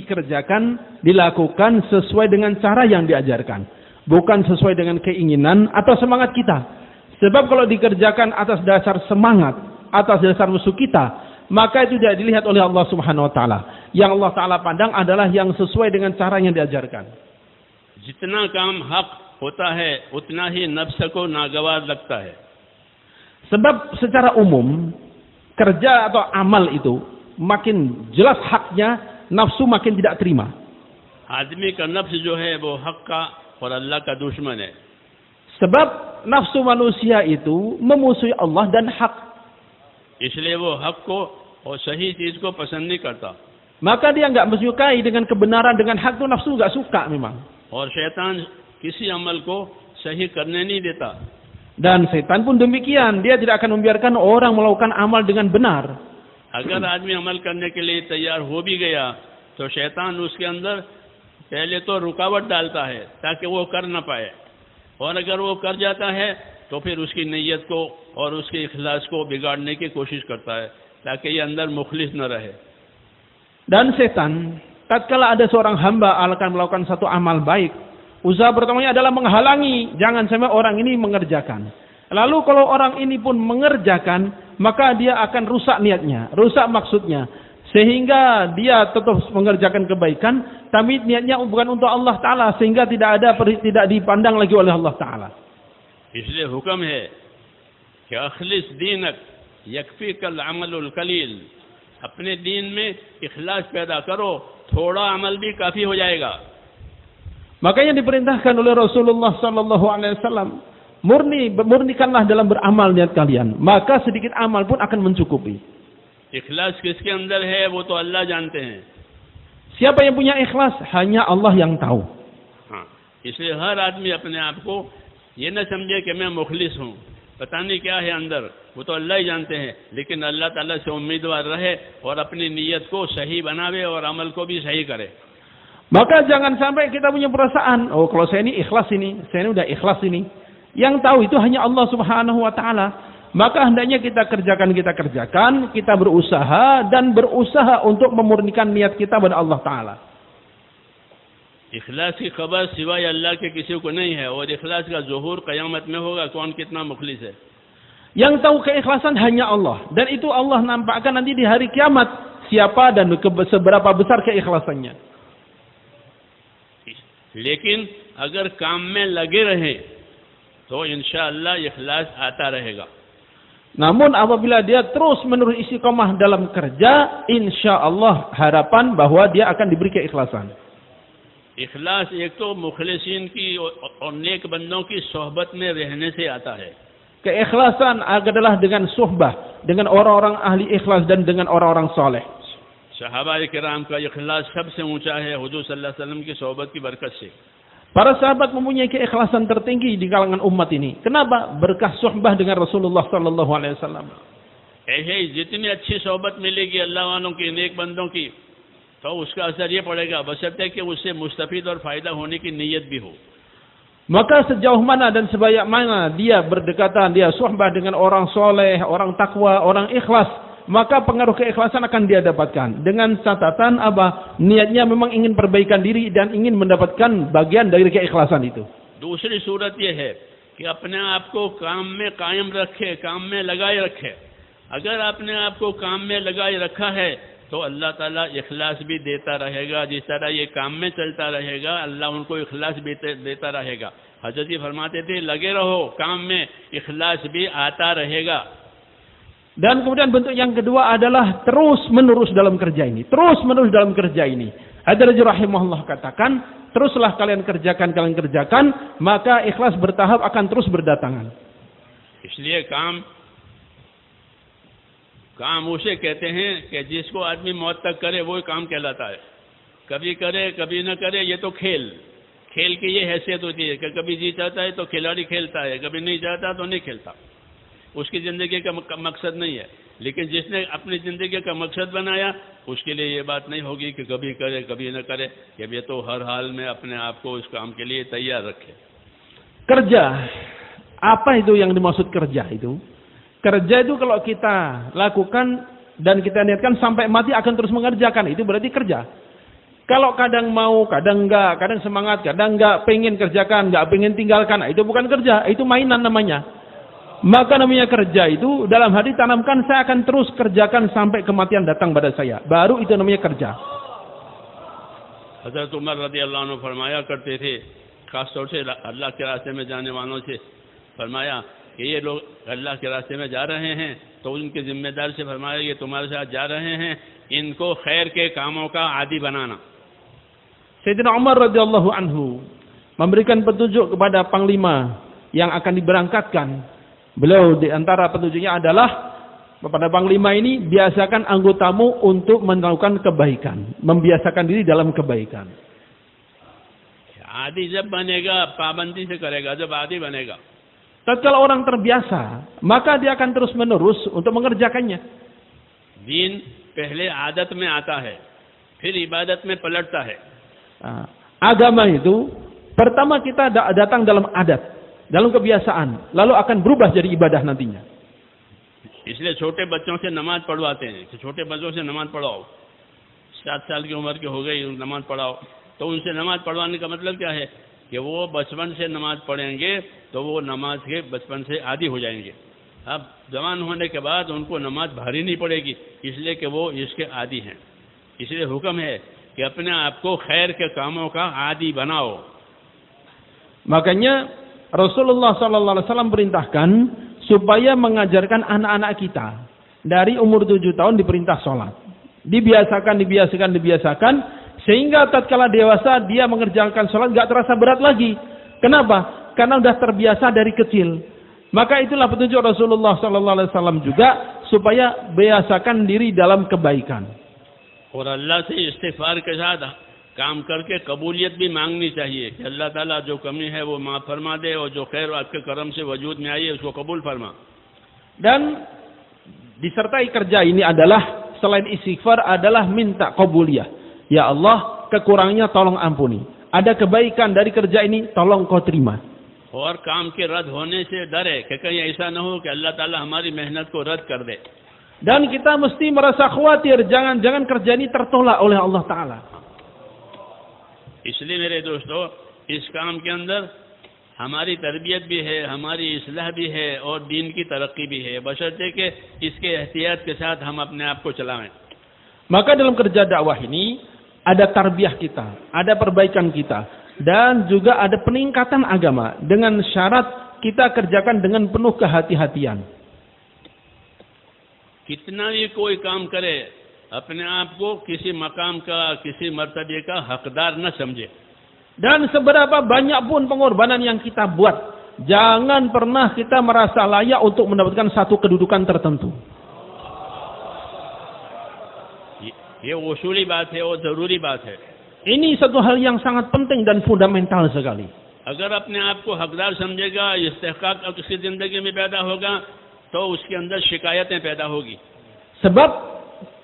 dilakukan sesuai dengan cara yang diajarkan, bukan sesuai dengan keinginan atau semangat kita. Sebab kalau dikerjakan atas dasar semangat, atas dasar musuh kita, maka itu tidak dilihat oleh Allah Subhanahu wa Ta'ala. Yang Allah Ta'ala pandang adalah yang sesuai dengan cara yang diajarkan. जितना काम हक होता है उतना ही नफ्स को नागवार लगता है। Sebab secara umum kerja atau amal itu makin jelas haknya, nafsu makin tidak terima. आदमी का नफ्स जो है वो हक का और अल्लाह का दुश्मन है। Sebab nafsu manusia itu memusuhi Allah dan hak. इसलिए वो हक को और सही चीज को पसंद नहीं करता। Maka dia enggak menyukai dengan kebenaran, dengan hak itu nafsu enggak suka memang. और शैतान किसी अमल को सही करने नहीं देता। Dan setan pun demikian, dia tidak akan membiarkan orang melakukan amal dengan benar. अगर आदमी अमल करने के लिए तैयार हो भी गया तो शैतान उसके अंदर पहले तो रुकावट डालता है ताकि वो कर ना पाए, और अगर वो कर जाता है तो फिर उसकी नीयत को और उसके इखलास को बिगाड़ने की कोशिश करता है ताकि ये अंदर मुखलिस न रहे। Dan setan tatkala ada seorang hamba akan melakukan satu amal baik, usaha pertamanya adalah menghalangi jangan sampai orang ini mengerjakan. Lalu kalau orang ini pun mengerjakan, maka dia akan rusak niatnya, rusak maksudnya, sehingga dia tetap mengerjakan kebaikan, tapi niatnya bukan untuk Allah Ta'ala, sehingga tidak dipandang lagi oleh Allah Ta'ala. इसलिए हुक्म है कि अखलिस दीनक यकफीकल अमलुल कलील, अपने दीन में इखलास पैदा करो, थोड़ा अमल भी काफी हो जाएगा. Makanya diperintahkan oleh Rasulullah sallallahu alaihi wasallam, murnikanlah dalam beramal niat kalian, maka sedikit amal pun akan mencukupi. इखलास किसके अंदर है वो तो अल्लाह जानते हैं. Siapa yang punya ikhlas hanya Allah yang tahu. हाँ, इसलिए हर आदमी अपने आप को ये न समझे कि मैं मुखलिस हूँ, पता नहीं क्या है अंदर, वो तो अल्लाह ही जानते हैं. लेकिन अल्लाह ताला से उम्मीदवार रहे और अपनी नीयत को सही बनावे और अमल को भी सही करे. Maka jangan sampai kita punya perasaan, oh kalau saya ini ikhlas ini, saya ini udah ikhlas ini. Yang tahu itu hanya Allah Subhanahu wa taala. Maka hendaknya kita kerjakan, kita berusaha dan berusaha untuk memurnikan niat kita kepada Allah taala. इखलास की खबर सिवाय अल्लाह के किसी को नहीं है और इखलास का ज़ुहूर क़यामत में होगा, कौन कितना मुखलिस है. Yang tahu keikhlasan hanya Allah, dan itu Allah nampakkan nanti di hari kiamat siapa dan seberapa besar keikhlasannya. लेकिन अगर काम में लगे रहे तो इंशाअल्लाह इखलास आता रहेगा. Namun apabila dia terus menerus istiqomah dalam kerja, insyaallah harapan bahwa dia akan diberi keikhlasan. इखलास एक तो मुखलिसीन की और नेक बंदों की सोहबत में रहने से आता है. Keikhlasan adalah dengan suhbah, dengan orang-orang ahli ikhlas dan dengan orang-orang saleh. सहाबा किराम का इखलास सबसे ऊंचा है हुजूर सल्लल्लाहु अलैहि वसल्लम की सोहबत की बरकत से. Para sahabat mempunyai keikhlasan tertinggi di kalangan umat ini. Kenapa? Berkah suhbah dengan Rasulullah sallallahu alaihi wasallam. ऐसे जितनी अच्छी सोहबत मिलेगी अल्लाह वालों की, नेक बंदों की, तो उसका असर ये पड़ेगा बशर्ते कि उससे मुस्तफीद और फायदा होने की नीयत भी हो. Maka sejauh mana dan sebanyak mana dia berdekatan, dia suhbah dengan orang soleh, orang takwa, orang ikhlas, maka pengaruh keikhlasan akan dia dapatkan. Dengan catatan apa? Niatnya memang ingin perbaikan diri dan ingin mendapatkan bagian dari keikhlasan itu. दूसरी सूरत ये है कि अपने आप को काम में कायम रखे, काम में लगाए रखे. अगर आपने आप को काम में लगाए रखा है तो अल्लाह ताला इखलास भी देता रहेगा. जिस तरह ये काम में चलता रहेगा अल्लाह उनको इखलास भी देता रहेगा. हज़रत जी फरमाते थे लगे रहो काम में, इखलास भी आता रहेगा. Dan kemudian bentuk yang kedua adalah terus menerus dalam kerja ini. Terus menerus dalam kerja ini. Ad-Darajah rahimahullah katakan, teruslah kalian kerjakan, maka ikhlas bertahap akan terus berdatangan. इसलिए काम उसे कहते हैं कि जिसको आदमी मौत तक करे वो काम कहलाता है. कभी करे कभी न करे, ये तो खेल की ये हैसियत होती है कि कभी जी चाहता है तो खिलाड़ी खेलता है, कभी नहीं चाहता तो नहीं खेलता. उसकी ज़िंदगी का मकसद नहीं है. लेकिन जिसने अपनी ज़िंदगी का मकसद बनाया उसके लिए ये बात नहीं होगी कि कभी करे कभी न करे, कि ये तो हर हाल में अपने आप को उस काम के लिए तैयार रखे. Kerja, apa itu yang dimaksud kerja itu? Kerja itu kalau kita lakukan dan kita niatkan sampai mati akan terus mengerjakan, itu berarti kerja. Kalau kadang mau, kadang enggak, kadang semangat, kadang enggak, pengen kerjakan, enggak pengen tinggalkan, itu bukan kerja, itu mainan namanya. Maka namanya kerja itu dalam hati tanamkan, saya akan terus kerjakan sampai kematian datang pada saya. Baru itu namanya kerja. हज़रत उमर रज़ियल्लाहु अन्हु फरमाया करते थे, खासतौर से अल्लाह के रास्ते में जाने वालों से फरमाया कि ये लोग अल्लाह के रास्ते में जा रहे हैं तो उनके जिम्मेदार से फरमाया ये तुम्हारे साथ जा रहे हैं, इनको खैर के कामों का आदी बनाना. Sayyidina Umar radhiyallahu anhu memberikan petunjuk kepada panglima yang akan diberangkatkan. Beliau di antara petunjuknya adalah kepada panglima ini, biasakan anggotamu untuk melakukan kebaikan, membiasakan diri dalam kebaikan. आदि जब बनेगा पाबंदी से करेगा, जब आदि बनेगा. Tatkala orang terbiasa, maka dia akan terus menerus untuk mengerjakannya. दीन पहले आदत में आता है, फिर इबादत में पलटता है. Agama itu pertama kita datang dalam adat, dalam kebiasaan, lalu akan berubah jadi ibadah nantinya. इसलिए छोटे बच्चों से नमाज पढ़वाते हैं कि छोटे बच्चों से नमाज पढ़ाओ, 7 साल की उम्र के हो गई नमाज पढ़ाओ. तो उनसे नमाज पढ़वाने का मतलब क्या है कि वो बचपन से नमाज पढ़ेंगे तो वो नमाज के बचपन से आदी हो जाएंगे. अब जवान होने के बाद उनको नमाज भारी नहीं पड़ेगी, इसलिए कि वो इसके आदी हैं. इसलिए हुक्म है कि अपने आप को खैर के कामों का आदी बनाओ. Makanya Rasulullah sallallahu alaihi wasallam perintahkan supaya mengajarkan anak-anak kita dari umur 7 tahun diperintah sholat. Dibiasakan, sehingga tatkala dewasa dia mengerjakan sholat gak terasa berat lagi. Kenapa? Karena sudah terbiasa dari kecil. Maka itulah petunjuk Rasulullah SAW juga supaya biasakan diri dalam kebaikan. और अल्लाह से इस्तिग़फ़ार के साथ काम करके कबूलियत भी मांगनी चाहिए कि अल्लाह ताला जो कमी है वो माफ़ फरमा दे और जो खैर आपके करम से वजूद में आई है उसको कबूल फरमा. Dan disertai kerja ini adalah selain istighfar adalah minta qabuliyah. Ya Allah, kekurangannya tolong ampuni. Ada kebaikan dari kerja ini, tolong kau terima. और काम के रद्द होने से डरे कि कहीं ऐसा न हो कि अल्लाह ताला हमारी मेहनत को रद्द कर दे. Dan kita mesti merasa khawatir jangan kerja ini tertolak oleh Allah Ta'ala. इसलिए मेरे दोस्तों इस काम के अंदर हमारी तरबियत भी है, हमारी इस्लाह भी है और दीन की तरक्की भी है, बशर्ते कि इसके एहतियात के साथ हम अपने आप को चलाएं. Maka dalam kerja dakwah ini ada tarbiyah kita, ada perbaikan kita, dan juga ada peningkatan agama dengan syarat kita kerjakan dengan penuh kehati-hatian. कितना भी कोई काम करे अपने आप को किसी मकाम का, किसी मर्तबे का हकदार न समझे. Dan seberapa banyak pun pengorbanan yang kita buat, jangan pernah kita merasa layak untuk mendapatkan satu kedudukan tertentu. ये उसूली बात है और जरूरी बात है. Ini satu hal yang sangat penting dan fundamental sekali. अगर अपने आप को हकदार समझेगा, इस्तेहकाक उसकी जिंदगी में पैदा होगा, तो उसके अंदर शिकायतें पैदा होगी. Sebab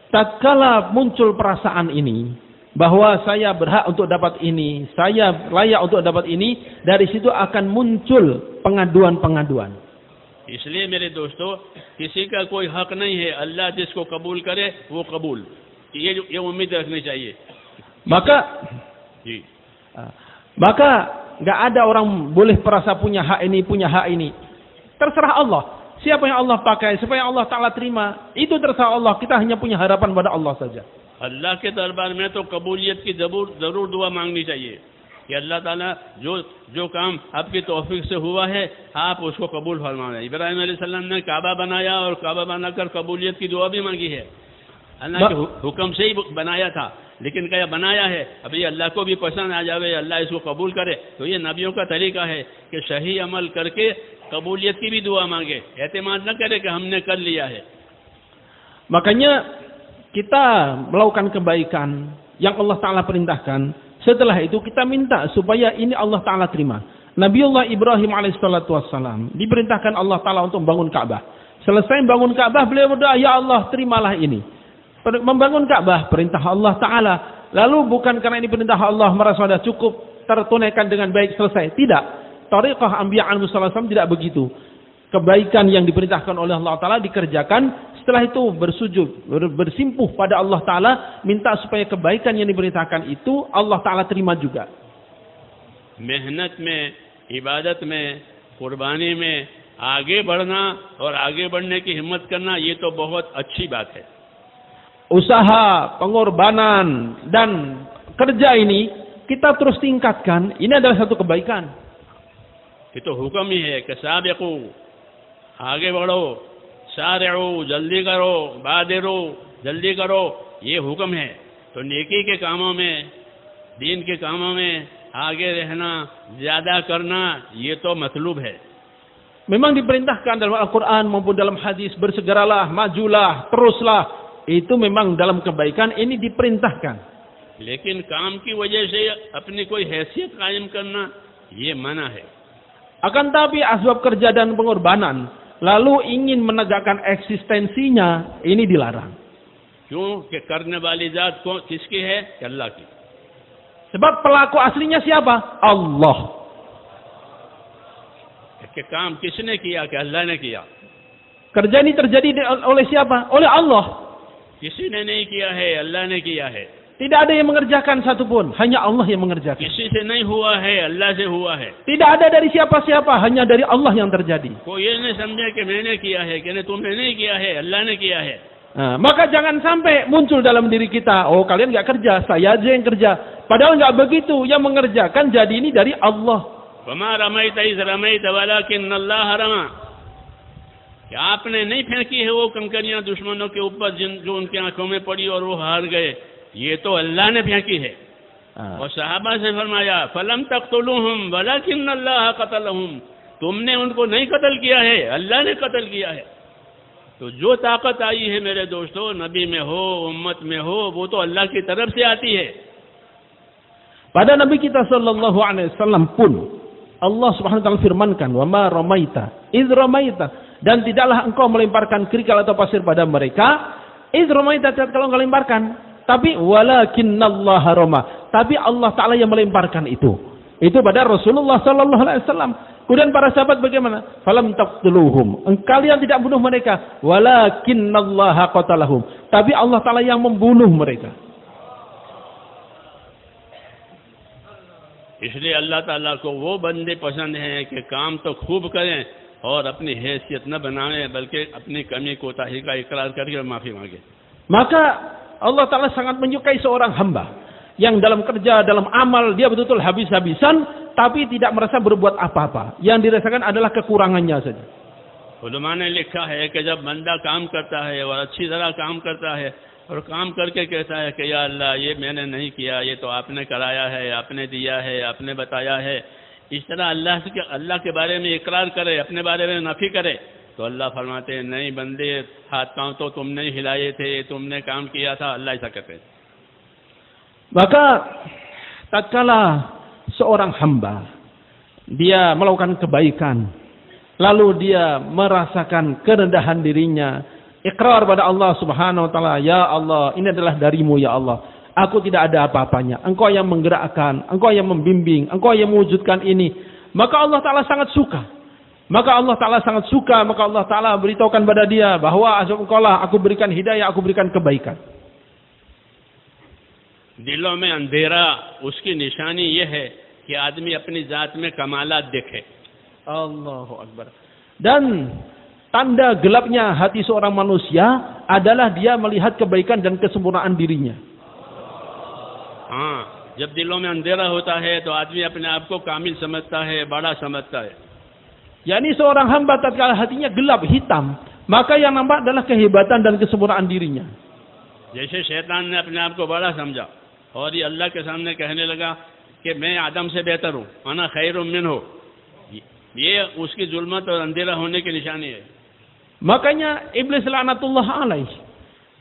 tatkala muncul perasaan ini bahwa saya berhak untuk dapat ini, saya layak untuk dapat ini, dari situ akan muncul pengaduan-pengaduan. इसलिए मेरे दोस्तों किसी का कोई हक नहीं है, अल्लाह जिसको कबूल करे वो कबूल, ये उम्मीद रखनी चाहिए. Maka nggak ada orang boleh merasa punya hak ini. Terserah Allah. Siapa yang Allah pakai supaya Allah Ta'ala terima, itu terserah Allah. Kita hanya punya harapan pada Allah saja. अल्लाह के दरबार में तो कबूलियत की जरूर दुआ मांगनी चाहिए कि अल्लाह ताला जो काम आपकी तौफीक से हुआ है आप उसको कबूल फरमाएं. इब्राहिम अलैहिस्सलाम ने काबा बनाया और काबा बनाकर कबूलियत की दुआ भी मांगी है. अल्लाह के हुक्म से ही बनाया था, लेकिन क्या बनाया है, अभी अल्लाह को भी पसंद आ जावे, अल्लाह इसको कबूल करे. तो ये नबियों का तरीका है कि सही अमल करके कबूलियत की भी दुआ मांगे, एतमाद न करे कि हमने कर लिया है. Makanya kita melakukan kebaikan yang Allah Ta'ala perintahkan. Setelah itu kita minta supaya ini Allah Ta'ala terima. Nabiullah Ibrahim alaihissalam diperintahkan Allah Ta'ala untuk membangun Ka'bah. Selesai membangun Ka'bah, beliau berdoa, ya Allah terimalah ini. Membangun Ka'bah perintah Allah Ta'ala. Lalu bukan karena ini perintah Allah merasa sudah cukup tertunaikan dengan baik selesai. Tidak. Tariqah Anbiya alaihi wasallam tidak begitu. Kebaikan yang diperintahkan oleh Allah Ta'ala dikerjakan. Setelah itu bersujud, bersimpuh pada Allah Ta'ala, minta supaya kebaikan yang diberitakan itu Allah Ta'ala terima juga. मेहनत में, इबादत में, कुर्बानी में आगे बढ़ना और आगे बढ़ने की हिम्मत करना, ये तो बहुत अच्छी बात है. Usaha, pengorbanan, dan kerja ini kita terus tingkatkan. Ini adalah satu kebaikan. Itu hukum ही है कि साबिqu, आगे बढ़ो, सारि'u, जल्दी करो, बादिरू, जल्दी करो, ये हुक्म है. तो नेकी के कामों में, दीन के कामों में आगे रहना, ज्यादा करना, ये तो मतलूब है. Memang diperintahkan dalam Al-Quran maupun dalam hadis, bersegeralah, majulah, teruslah. Itu memang dalam kebaikan ini diperintahkan. लेकिन काम की वजह से अपनी कोई हैसियत कायम करना, ये मना है. Akan tapi asbab kerja dan pengorbanan, lalu ingin menegakkan eksistensinya, ini dilarang. क्यों कि करने वाली जात को किसकी है? अल्लाह की. Sebab pelaku aslinya siapa? Allah. कि काम किसने किया? कि अल्लाह ने किया. Kerja ini terjadi oleh siapa? Oleh Allah. किसी ने नहीं किया है, अल्लाह ने किया है. Tidak ada yang mengerjakan satupun, hanya Allah yang mengerjakan. किसी से नहीं हुआ है, अल्लाह से हुआ है. Tidak ada dari siapa-siapa, hanya dari Allah yang terjadi. कोई ये नहीं समझे कि मैंने किया है, कि तुमने नहीं किया है, अल्लाह ने किया है. Maka jangan sampai muncul dalam diri kita, oh kalian nggak kerja, saya aja yang kerja. Padahal nggak begitu, yang mengerjakan jadi ini dari Allah. वमा रमैत इज़ रमैत वलाकिन्न अल्लाह रमा. कि आपने नहीं फेंकी है वो कंकरियां दुश्मनों के ऊपर जो उनकी आंखों में पड़ी और वो हार गए, ये तो अल्लाह ने फेंकी है। और सहाबा से फरमाया फलम तक़्तुलूहुम वलाकिन अल्लाह क़तलहुम, तुमने उनको नहीं कत्ल किया है, अल्लाह ने कत्ल किया है। तो जो ताकत आई है मेरे दोस्तों, नबी में हो, उम्मत में हो, वो तो अल्लाह की तरफ से आती है। Pada Nabi kita sallallahu alaihi wasallam pun Allah Subhanahu wa taala firmankan, "Wa ma ramaita idz ramaita," dan tidaklah engkau melemparkan kerikil atau pasir pada mereka, idz ramaita kalau engkau lemparkan, tapi walakinnallaha rama, tapi Allah taala yang melemparkan itu. Itu pada Rasulullah sallallahu alaihi wasallam. Kemudian para sahabat bagaimana? Falam taqtuluhum, kalian tidak bunuh mereka, walakinnallaha qatalahum, tapi Allah taala yang membunuh mereka. इसलिए अल्लाह ताला को वो बंदे पसंद हैं कि काम तो खूब करें और अपनी हैसियत न बनाएं, बल्कि अपनी कमी कोताही का इकरार करके माफी मांगे। Maka Allah Ta'ala sangat menyukai seorang hamba yang dalam kerja, dalam amal dia betul-betul habis-habisan, tapi tidak merasa berbuat apa-apa. Yang dirasakan adalah kekurangannya saja. उलमा ने लिखा है कि जब बंदा काम करता है और अच्छी तरह काम करता है और काम करके कहता है कि या अल्लाह ये मैंने नहीं किया, ये तो आपने कराया है, आपने दिया है, आपने बताया है, इस तरह अल्लाह के बारे में इकरार करे, अपने बारे में नफी करे, तो अल्लाह फरमाते हैं नहीं बंदे, हाथ पांव तो तुमने ही हिलाए थे, तुमने काम किया था, अल्लाह ऐसा कहते हैं। Maka tatkala seorang hamba dia melakukan kebaikan, lalu dia merasakan kerendahan dirinya, ikrar pada Allah Subhanahu wa taala, ya Allah, ini adalah darimu ya Allah. Aku tidak ada apa-apanya. Engkau yang menggerakkan, engkau yang membimbing, engkau yang mewujudkan ini. Maka Allah Ta'ala sangat suka. Maka Allah Ta'ala beritahukan pada dia bahwa engkau lah aku berikan hidayah, aku berikan kebaikan. दिलों में अंधेरा उसकी निशानी ये है कि आदमी अपनी जात में कमालात देखे। Allahu Akbar. Dan tanda gelapnya hati seorang manusia adalah dia melihat kebaikan dan kesempurnaan dirinya. हाँ, जब दिलों में अंधेरा होता है तो आदमी अपने आप को कामिल समझता है, बड़ा समझता है। yakni seorang hamba tatkala hatinya gelap, hitam, maka yang nampak adalah kehebatan dan kesempurnaan dirinya. जैसे शैतान ने अपने आप को बड़ा समझा और ये अल्लाह के सामने कहने लगा कि मैं आदम से बेहतर हूँ, अना खैरुम मिन्हु, ये उसकी जुल्मत और अंधेरा होने की निशानी है। Makanya iblis laknatullah alaih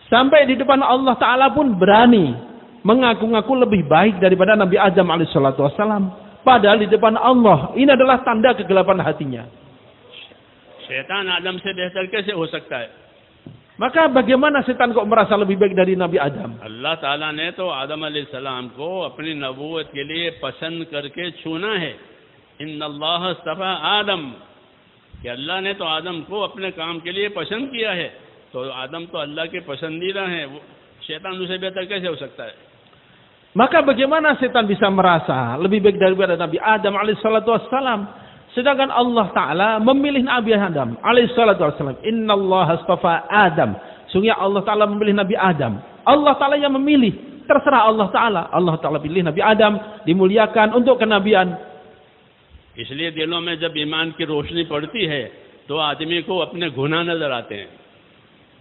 sampai di depan Allah Ta'ala pun berani mengaku-ngaku lebih baik daripada Nabi Adam alaihissalatu wassalam. Padahal di depan Allah ini adalah tanda kegelapan hatinya. शैतान आदम से बेहतर कैसे हो सकता है? Maka bagaimana setan kok merasa lebih baik dari Nabi Adam? अल्लाह ताला ने तो आदम अलैहिस्सलाम को अपनी नबूवत के लिए पसंद करके चुना है। इन्नल्लाह इस्तफा आदम, कि अल्लाह ने तो आदम को अपने काम के लिए पसंद किया है, तो आदम तो अल्लाह के पसंदीदा हैं, शैतान उसे बेहतर कैसे हो सकता है? Maka bagaimana setan bisa merasa lebih baik daripada Nabi Adam alaihissalatu wassalam? Sedangkan Allah Ta'ala memilih Nabi Adam alaihissalatu wassalam. Innallaha astafa Adam. Sungguh Allah Ta'ala memilih Nabi Adam. Allah Ta'ala yang memilih. Terserah Allah Ta'ala. Allah Ta'ala pilih Nabi Adam, dimuliakan untuk kenabian. इसलिए दिलों में जब ईमान की रोशनी पड़ती है तो आदमी को अपने गुनाह नजर आते हैं।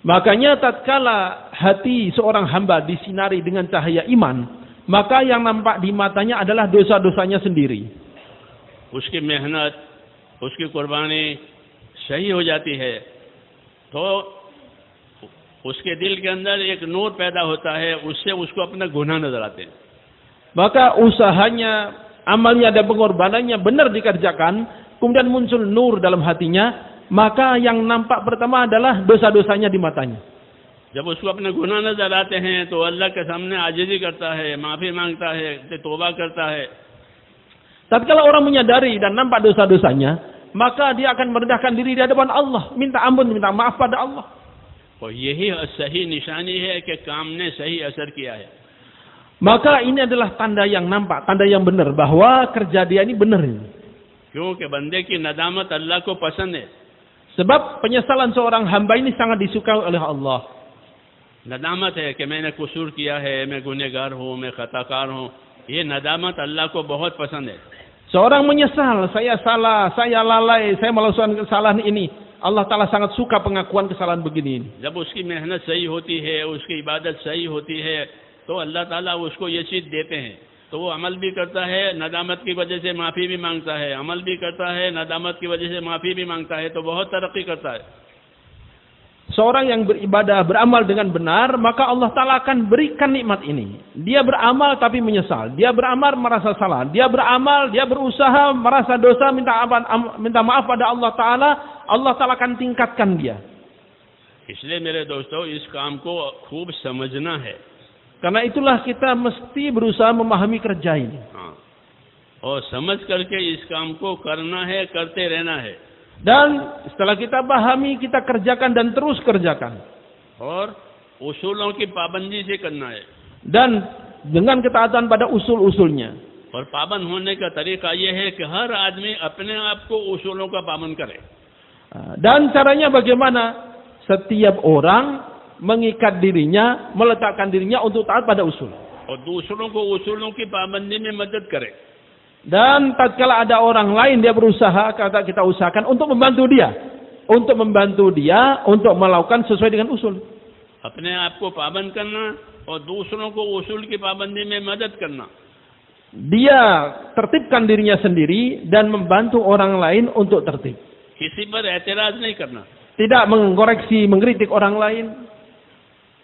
Makanya tatkala hati seorang hamba disinari dengan cahaya iman, maka yang nampak di matanya adalah dosa-dosanya sendiri. उसकी मेहनत, उसकी कुर्बानी सही हो जाती है तो उसके दिल के अंदर एक नूर पैदा होता है, उससे उसको अपना गुनाह नजर आते हैं। Maka usahanya, amalnya dan pengorbanannya benar dikerjakan, kemudian muncul nur dalam hatinya, maka yang nampak pertama adalah dosa-dosanya di matanya. जब उसको अपने गुनाह नजर आते हैं तो अल्लाह के सामने आजिज़ी करता है, माफी मांगता है, तौबा करता है। Tatkala orang menyadari dan nampak dosa-dosanya, maka dia akan merendahkan diri di hadapan Allah, minta ampun, minta maaf pada Allah. और यही सही निशानी है कि काम ने सही असर किया है। Maka ini adalah tanda yang nampak, tanda yang benar bahwa kerja dia ini benar. क्योंकि बंदे की नदामत अल्लाह को पसंद है। Sebab penyesalan seorang hamba ini sangat disukai oleh Allah. नदामत है कि मैंने कसूर किया है, मैं गुनहगार हूँ, मैं खताकार हूँ, ये नदामत अल्लाह को बहुत पसंद है। Seorang menyesal, saya salah, saya lalai, saya melakukan kesalahan ini. Allah Ta'ala sangat suka pengakuan kesalahan begini ini. जब उसकी मेहनत सही होती है, उसकी इबादत सही होती है, तो अल्लाह ताला उसको ये चीज़ देते हैं, तो वो अमल भी करता है, नदामत की वजह से माफ़ी भी मांगता है, अमल भी करता है, नदामत की वजह से माफ़ी भी मांगता है, तो बहुत तरक्की करता है. Seorang yang beribadah, beramal dengan benar, maka Allah Ta'ala akan berikan nikmat ini. Dia beramal tapi menyesal. Dia beramal merasa salah. Dia beramal, dia berusaha merasa dosa, minta maaf pada Allah Ta'ala. Allah Ta'ala akan tingkatkan dia. इसलिए मेरे दोस्तों, इस काम को खूब समझना है. Karena itulah kita mesti berusaha memahami kerja ini. हाँ, और समझ करके इस काम को करना है, करते रहना है. Dan setelah kita pahami, kita kerjakan dan terus kerjakan. और उसूलों की पाबंदी से करना है. Dan dengan ketaatan pada usul-usulnya. और पाबंद होने का तरीका ये है कि हर आदमी अपने आप को उसूलों का पाबंद करे. Dan caranya bagaimana? Setiap orang mengikat dirinya, meletakkan dirinya untuk taat pada usul. और दूसरों को उसूलों की पाबंदी में मदद करे. Dan tatkala ada orang lain, dia berusaha, kata kita usahakan untuk membantu dia. Untuk membantu dia, untuk melakukan sesuai dengan usul. अपने आप को पाबंद करना और दूसरों को उसूल की पाबंदी में मदद करना. Dia tertibkan dirinya sendiri dan membantu orang lain untuk tertib. किसी पर एतराज नहीं करना. Tidak mengoreksi, mengkritik orang lain.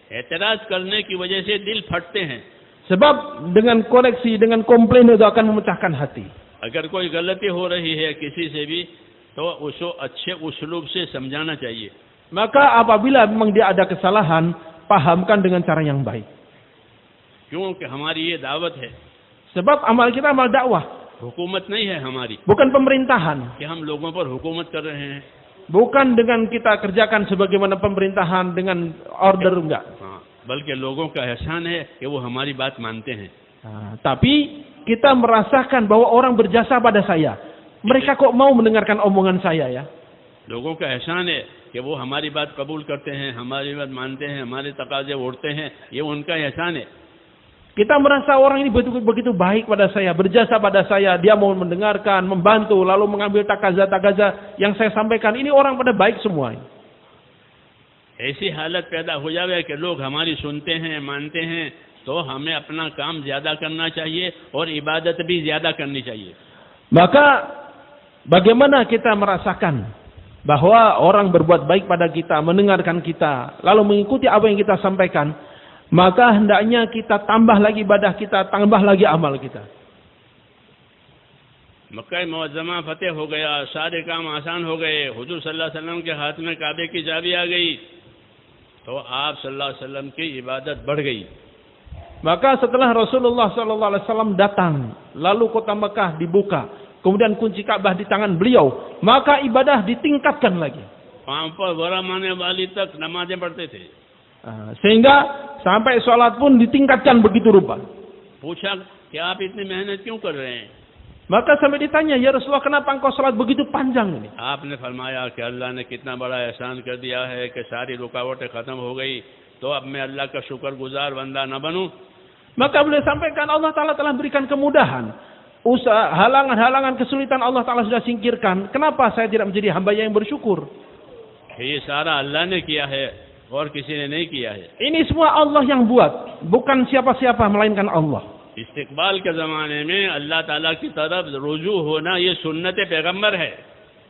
एतराज करने की वजह से दिल फटते हैं. Sebab dengan koreksi, dengan komplain itu akan memecahkan hati. अगर कोई गलती हो रही है किसी से भी, तो उसको अच्छे उस्लूब से समझाना चाहिए. Maka apabila memang dia ada kesalahan, pahamkan dengan cara yang baik. क्योंकि हमारी ये दावत है. Sebab amal kita amal dakwah. हुकूमत नहीं है हमारी Bukan pemerintahan. कि हम लोगों पर हुकूमत कर रहे हैं. Bukan dengan kita kerjakan sebagaimana pemerintahan dengan order, enggak. हाँ, बल्कि लोगों का एहसान है कि वो हमारी बात मानते हैं. Tapi kita merasakan bahwa orang berjasa pada saya. Mereka kok mau mendengarkan omongan saya ya. लोगों का एहसान है कि वो हमारी बात कबूल करते हैं, हमारी बात मानते हैं, हमारे तकाजे उठते हैं. ये उनका एहसान है. Kita merasa orang ini begitu baik pada saya, berjasa pada saya, dia mau mendengarkan, membantu, lalu mengambil takaza yang saya sampaikan. Ini orang pada baik semua. ऐसी हालत पैदा हो जाए कि लोग हमारी सुनते हैं, मानते हैं, तो हमें अपना काम ज्यादा करना चाहिए और इबादत भी ज्यादा करनी चाहिए. Maka bagaimana kita merasakan bahwa orang berbuat baik pada kita, mendengarkan kita, lalu mengikuti apa yang kita sampaikan, maka hendaknya kita tambah lagi ibadah kita, tambah lagi amal kita. मक्का मुअज़्ज़मा फतेह हो गया, सारे काम आसान हो गए, हुजूर सल्लल्लाहु अलैहि वसल्लम के हाथ में काबे की चाबी आ गई, तो आप सल्लल्लाहु अलैहि वसल्लम की इबादत बढ़ गई. Maka setelah Rasulullah sallallahu alaihi wasallam datang, lalu kota Mekah dibuka, kemudian kunci Ka'bah di tangan beliau, maka ibadah ditingkatkan lagi. पांव पर वरा मारने वाली तक नमाजें पढ़ते थे. Sehingga sampai sholat pun ditingkatkan begitu rupa. पूछा कि आप इतनी मेहनत क्यों कर रहे हैं? Maka sampai ditanya, ya Rasulullah, kenapa engkau sholat begitu panjang ini? आपने फरमाया कि अल्लाह ने कितना बड़ा एहसान कर दिया है कि सारी रुकावटें खत्म हो गई, तो अब मैं अल्लाह का शुक्रगुजार बंदा न बनूं. Maka beliau sampaikan, Allah Ta'ala telah berikan kemudahan. Halangan-halangan kesulitan Allah Ta'ala sudah singkirkan. Kenapa saya tidak menjadi hamba yang bersyukur? ये सारा अल्लाह ने किया है और किसी ने नहीं किया है. Ini semua Allah yang buat, bukan siapa-siapa melainkan Allah. इस्तिकबाल के ज़माने में अल्लाह ताला की तरफ रुजू होना ये सुन्नत पैगम्बर है.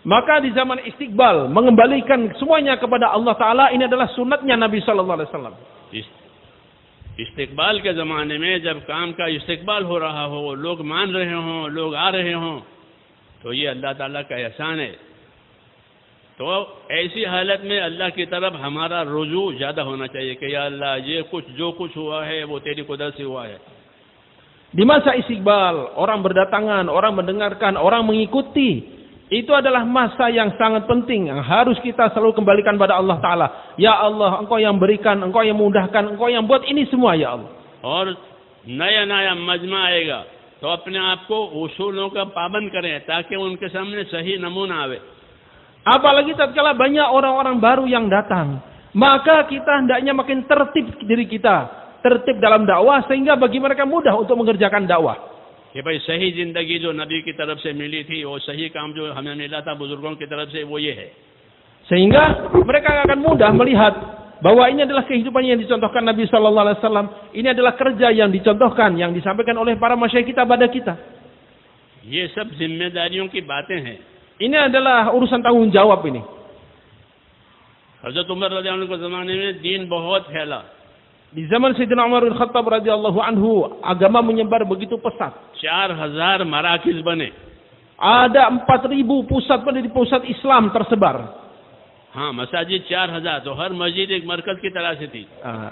Maka di zaman istiqbal, mengembalikan semuanya kepada Allah Ta'ala, ini adalah sunatnya Nabi Sallallahu Alaihi Wasallam. इस्तिकबाल के ज़माने में जब काम का इस्तिकबाल हो रहा हो, लोग मान रहे हों, लोग आ रहे हों, तो ये अल्लाह ताला का एहसान है. तो ऐसी हालत में अल्लाह की तरफ हमारा रुजू ज़्यादा होना चाहिए कि या अल्लाह, ये जो कुछ हुआ है वो तेरी कुदरत से हुआ है. Di masa istiqbal, orang berdatangan, orang mendengarkan, orang mengikuti. Itu adalah masa yang sangat penting, yang harus kita selalu kembalikan pada Allah Ta'ala. Ya Allah, Engkau yang berikan, Engkau yang mudahkan, Engkau yang buat ini semua, ya Allah. और नया नया मजमा आएगा, तो अपने आप को उसूलों का पाबंद करें ताकि उनके सामने सही नमूना आवे. Apalagi tatkala banyak orang-orang baru yang datang, maka kita hendaknya makin tertib diri kita, tertib dalam dakwah, sehingga bagi mereka mudah untuk mengerjakan dakwah. कि भाई सही जिंदगी जो नबी की तरफ से मिली थी, वो सही काम जो हमें मिला था बुजुर्गों की तरफ से, वो ये है. Sehingga mereka akan mudah melihat bahwa ini adalah kehidupan yang dicontohkan Nabi Sallallahu Alaihi Wasallam. Ini adalah kerja yang dicontohkan, yang disampaikan oleh para masyayikh kita pada kita. ये सब जिम्मेदारियों की बातें हैं. Ini adalah urusan tanggung jawab ini. हज़रत उमर रज़ियल्लाहु अन्हु के ज़माने में दीन बहुत फैला. Di zaman Sayyidina Umar bin Khattab radhiyallahu anhu, agama menyebar begitu pesat. 4,000 मराकिज़ बने. Ada 4.000 pusat Islam tersebar. हाँ, मसाजिद 4,000, तो हर मस्जिद एक मरकज की तरह से थी.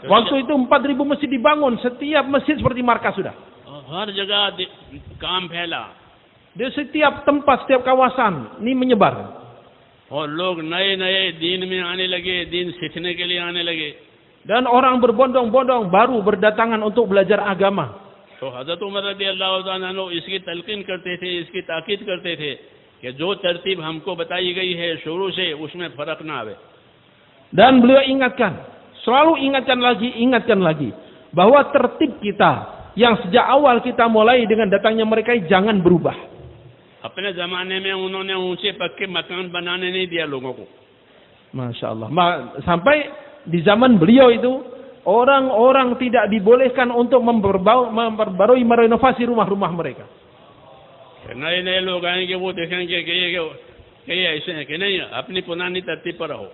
Waktu itu 4.000 masjid dibangun, setiap masjid seperti markas sudah. हर जगह काम फैला. Di setiap tempat, setiap kawasan, ini menyebar. और लोग नए-नए दीन में आने लगे, दीन सीखने के लिए आने लगे. Dan orang berbondong-bondong baru berdatangan untuk belajar agama. तो हज़रत उमर रज़ियल्लाहु अन्हु इसकी तलकीन करते थे, इसकी ताकीद करते थे कि जो तरतीब हमको बताई गई है शुरू से, उसमें फर्क ना आवे. Dan beliau selalu ingatkan lagi bahwa tertib kita yang sejak awal kita mulai dengan datangnya mereka jangan berubah. अपने ज़माने में उन्होंने ऊंचे पक्के मकान बनाने नहीं दिया लोगों को. Masya Allah. Sampai di zaman beliau itu orang-orang tidak dibolehkan untuk memperbarui, merenovasi rumah-rumah mereka. नए-नए लोग आएंगे, वो देखेंगे कि ये ऐसे हैं कि नहीं, अपनी पुरानी तरतीब पर रहो.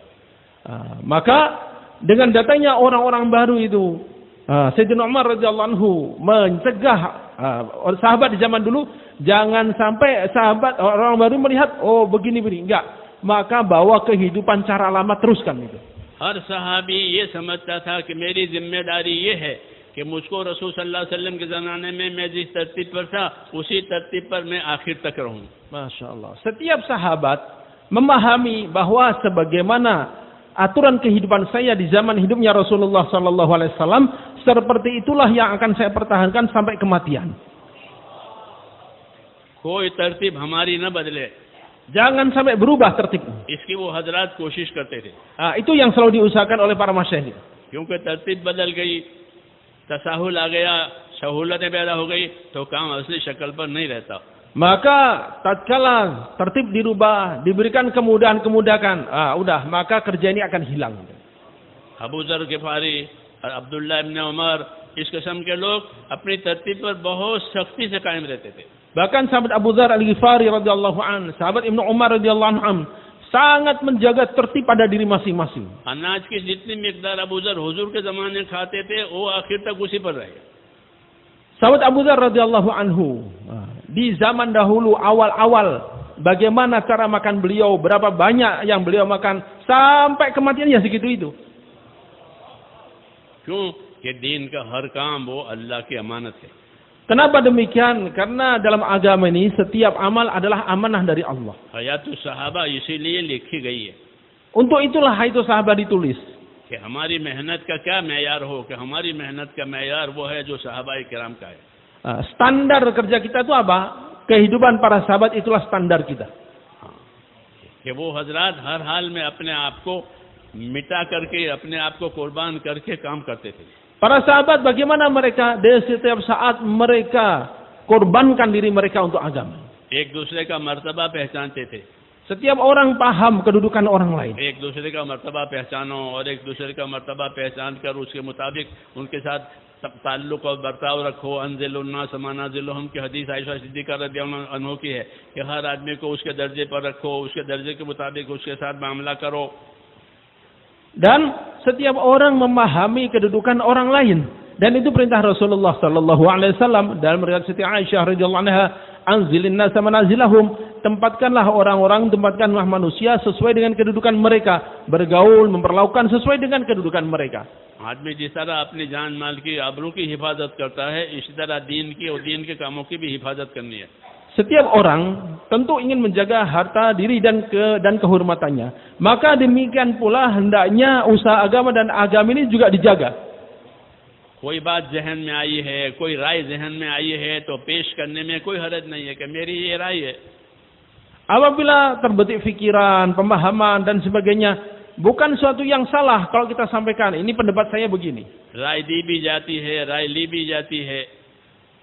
Maka dengan datangnya orang-orang baru itu, Sayyidina Umar radhiyallahu anhu mencegah sahabat di zaman dulu jangan sampai sahabat orang baru melihat begini-begini, enggak. Maka bawa kehidupan cara lama, teruskan itu. हर सहाबी ये समझता था कि मेरी जिम्मेदारी ये है कि मुझको रसूल सल्लल्लाहु अलैहि वसल्लम के ज़माने में मैं जिस तरतीब पर था उसी तरतीब पर मैं आखिर तक रहूं. Masya Allah. Setiap sahabat memahami bahwa sebagaimana aturan kehidupan saya di zaman hidupnya Rasulullah Sallallahu Alaihi Wasallam, seperti itulah yang akan saya pertahankan sampai kematian. कोई तरतीब हमारी न बदले. Jangan sampai berubah tertib. इसकी वो हजरात कोशिश करते थे. Itu yang selalu diusahakan oleh para masyayikh. क्योंकि तरतीब बदल गई, तसाहुल आ गया, सहूलतें पैदा हो गई, तो काम असली शक्ल पर नहीं रहता. Maka tatkala tertib dirubah, diberikan kemudahan-kemudahan, udah, maka kerja ini akan hilang. Abu ज़र ग़िफ़ारी और अब्दुल्लाह इब्न उमर, इस किस्म के लोग अपनी तरतीब पर बहुत सख्ती से कायम रहते थे. Bahkan sahabat Abu Dzar Al-Ghifari radhiyallahu an, sahabat Ibnu Umar radhiyallahu an, sangat menjaga tertib pada diri masing-masing. अनाज की जितनी मिक़दार अबू ज़र हुज़ूर के ज़माने खाते थे, वो आखिर तक उसी पर रहे. Sahabat Abu Dzar radhiyallahu anhu, di zaman dahulu awal-awal, bagaimana cara makan beliau, berapa banyak yang beliau makan, sampai kematian ya segitu itu. क्यों? कि दीन का हर काम वो अल्लाह की अमानत है. Kenapa demikian? Karena dalam agama ini setiap amal adalah amanah dari Allah. Hayatus sahaba इसीलिए लिखी गई है. Untuk itulah itu sahabat ditulis. कि हमारी मेहनत का क्या मेयार हो, कि हमारी मेहनत का मेयार वो है जो सहाबाए किराम का है. Standar kerja kita itu apa? Kehidupan para sahabat itulah standar kita. कि वो हजरात हर हाल में अपने आप को मिटा करके, अपने आप को कुर्बान करके काम करते थे. Para sahabat bagaimana mereka di setiap saat mereka korbankan diri mereka untuk agama. एक दूसरे का मर्तबा पहचानते थे. Setiap orang paham kedudukan orang lain. एक दूसरे का मर्तबा पहचानो और एक दूसरे का मर्तबा पहचान कर उसके मुताबिक उनके साथ ताल्लुक और बर्ताव रखो. अंजिलुन्नास मनाजिलुहुम की हदीस आयशा सिद्दीक़ा रज़ियल्लाहु अन्हा की है कि हर आदमी को उसके दर्जे पर रखो, उसके दर्जे के मुताबिक उसके साथ मामला करो. Dan setiap orang memahami kedudukan orang lain, dan itu perintah Rasulullah Sallallahu Alaihi Wasallam dalam riwayat Siti Aisyah radhiyallahu anha, anzilin nasa manazilahum, tempatkanlah orang-orang, tempatkanlah manusia sesuai dengan kedudukan mereka, bergaul, memperlakukan sesuai dengan kedudukan mereka. आदमी जिस तरह अपनी जान माल की आबरू की हिफाजत करता है, इसी तरह दीन की और दीन के कामों की भी हिफाजत करनी है. Setiap orang tentu ingin menjaga harta diri dan kehormatannya. Maka demikian pula hendaknya usaha agama dan agama ini juga dijaga. कोई बात जहन में आई है, कोई राय जहन में आई है, तो पेश करने में कोई हरज नहीं है कि मेरी ये राय है. Apabila terbetik pikiran, pemahaman dan sebagainya, bukan suatu yang salah kalau kita sampaikan, ini pendapat saya begini. राय दी भी जाती है, राय ली भी जाती है.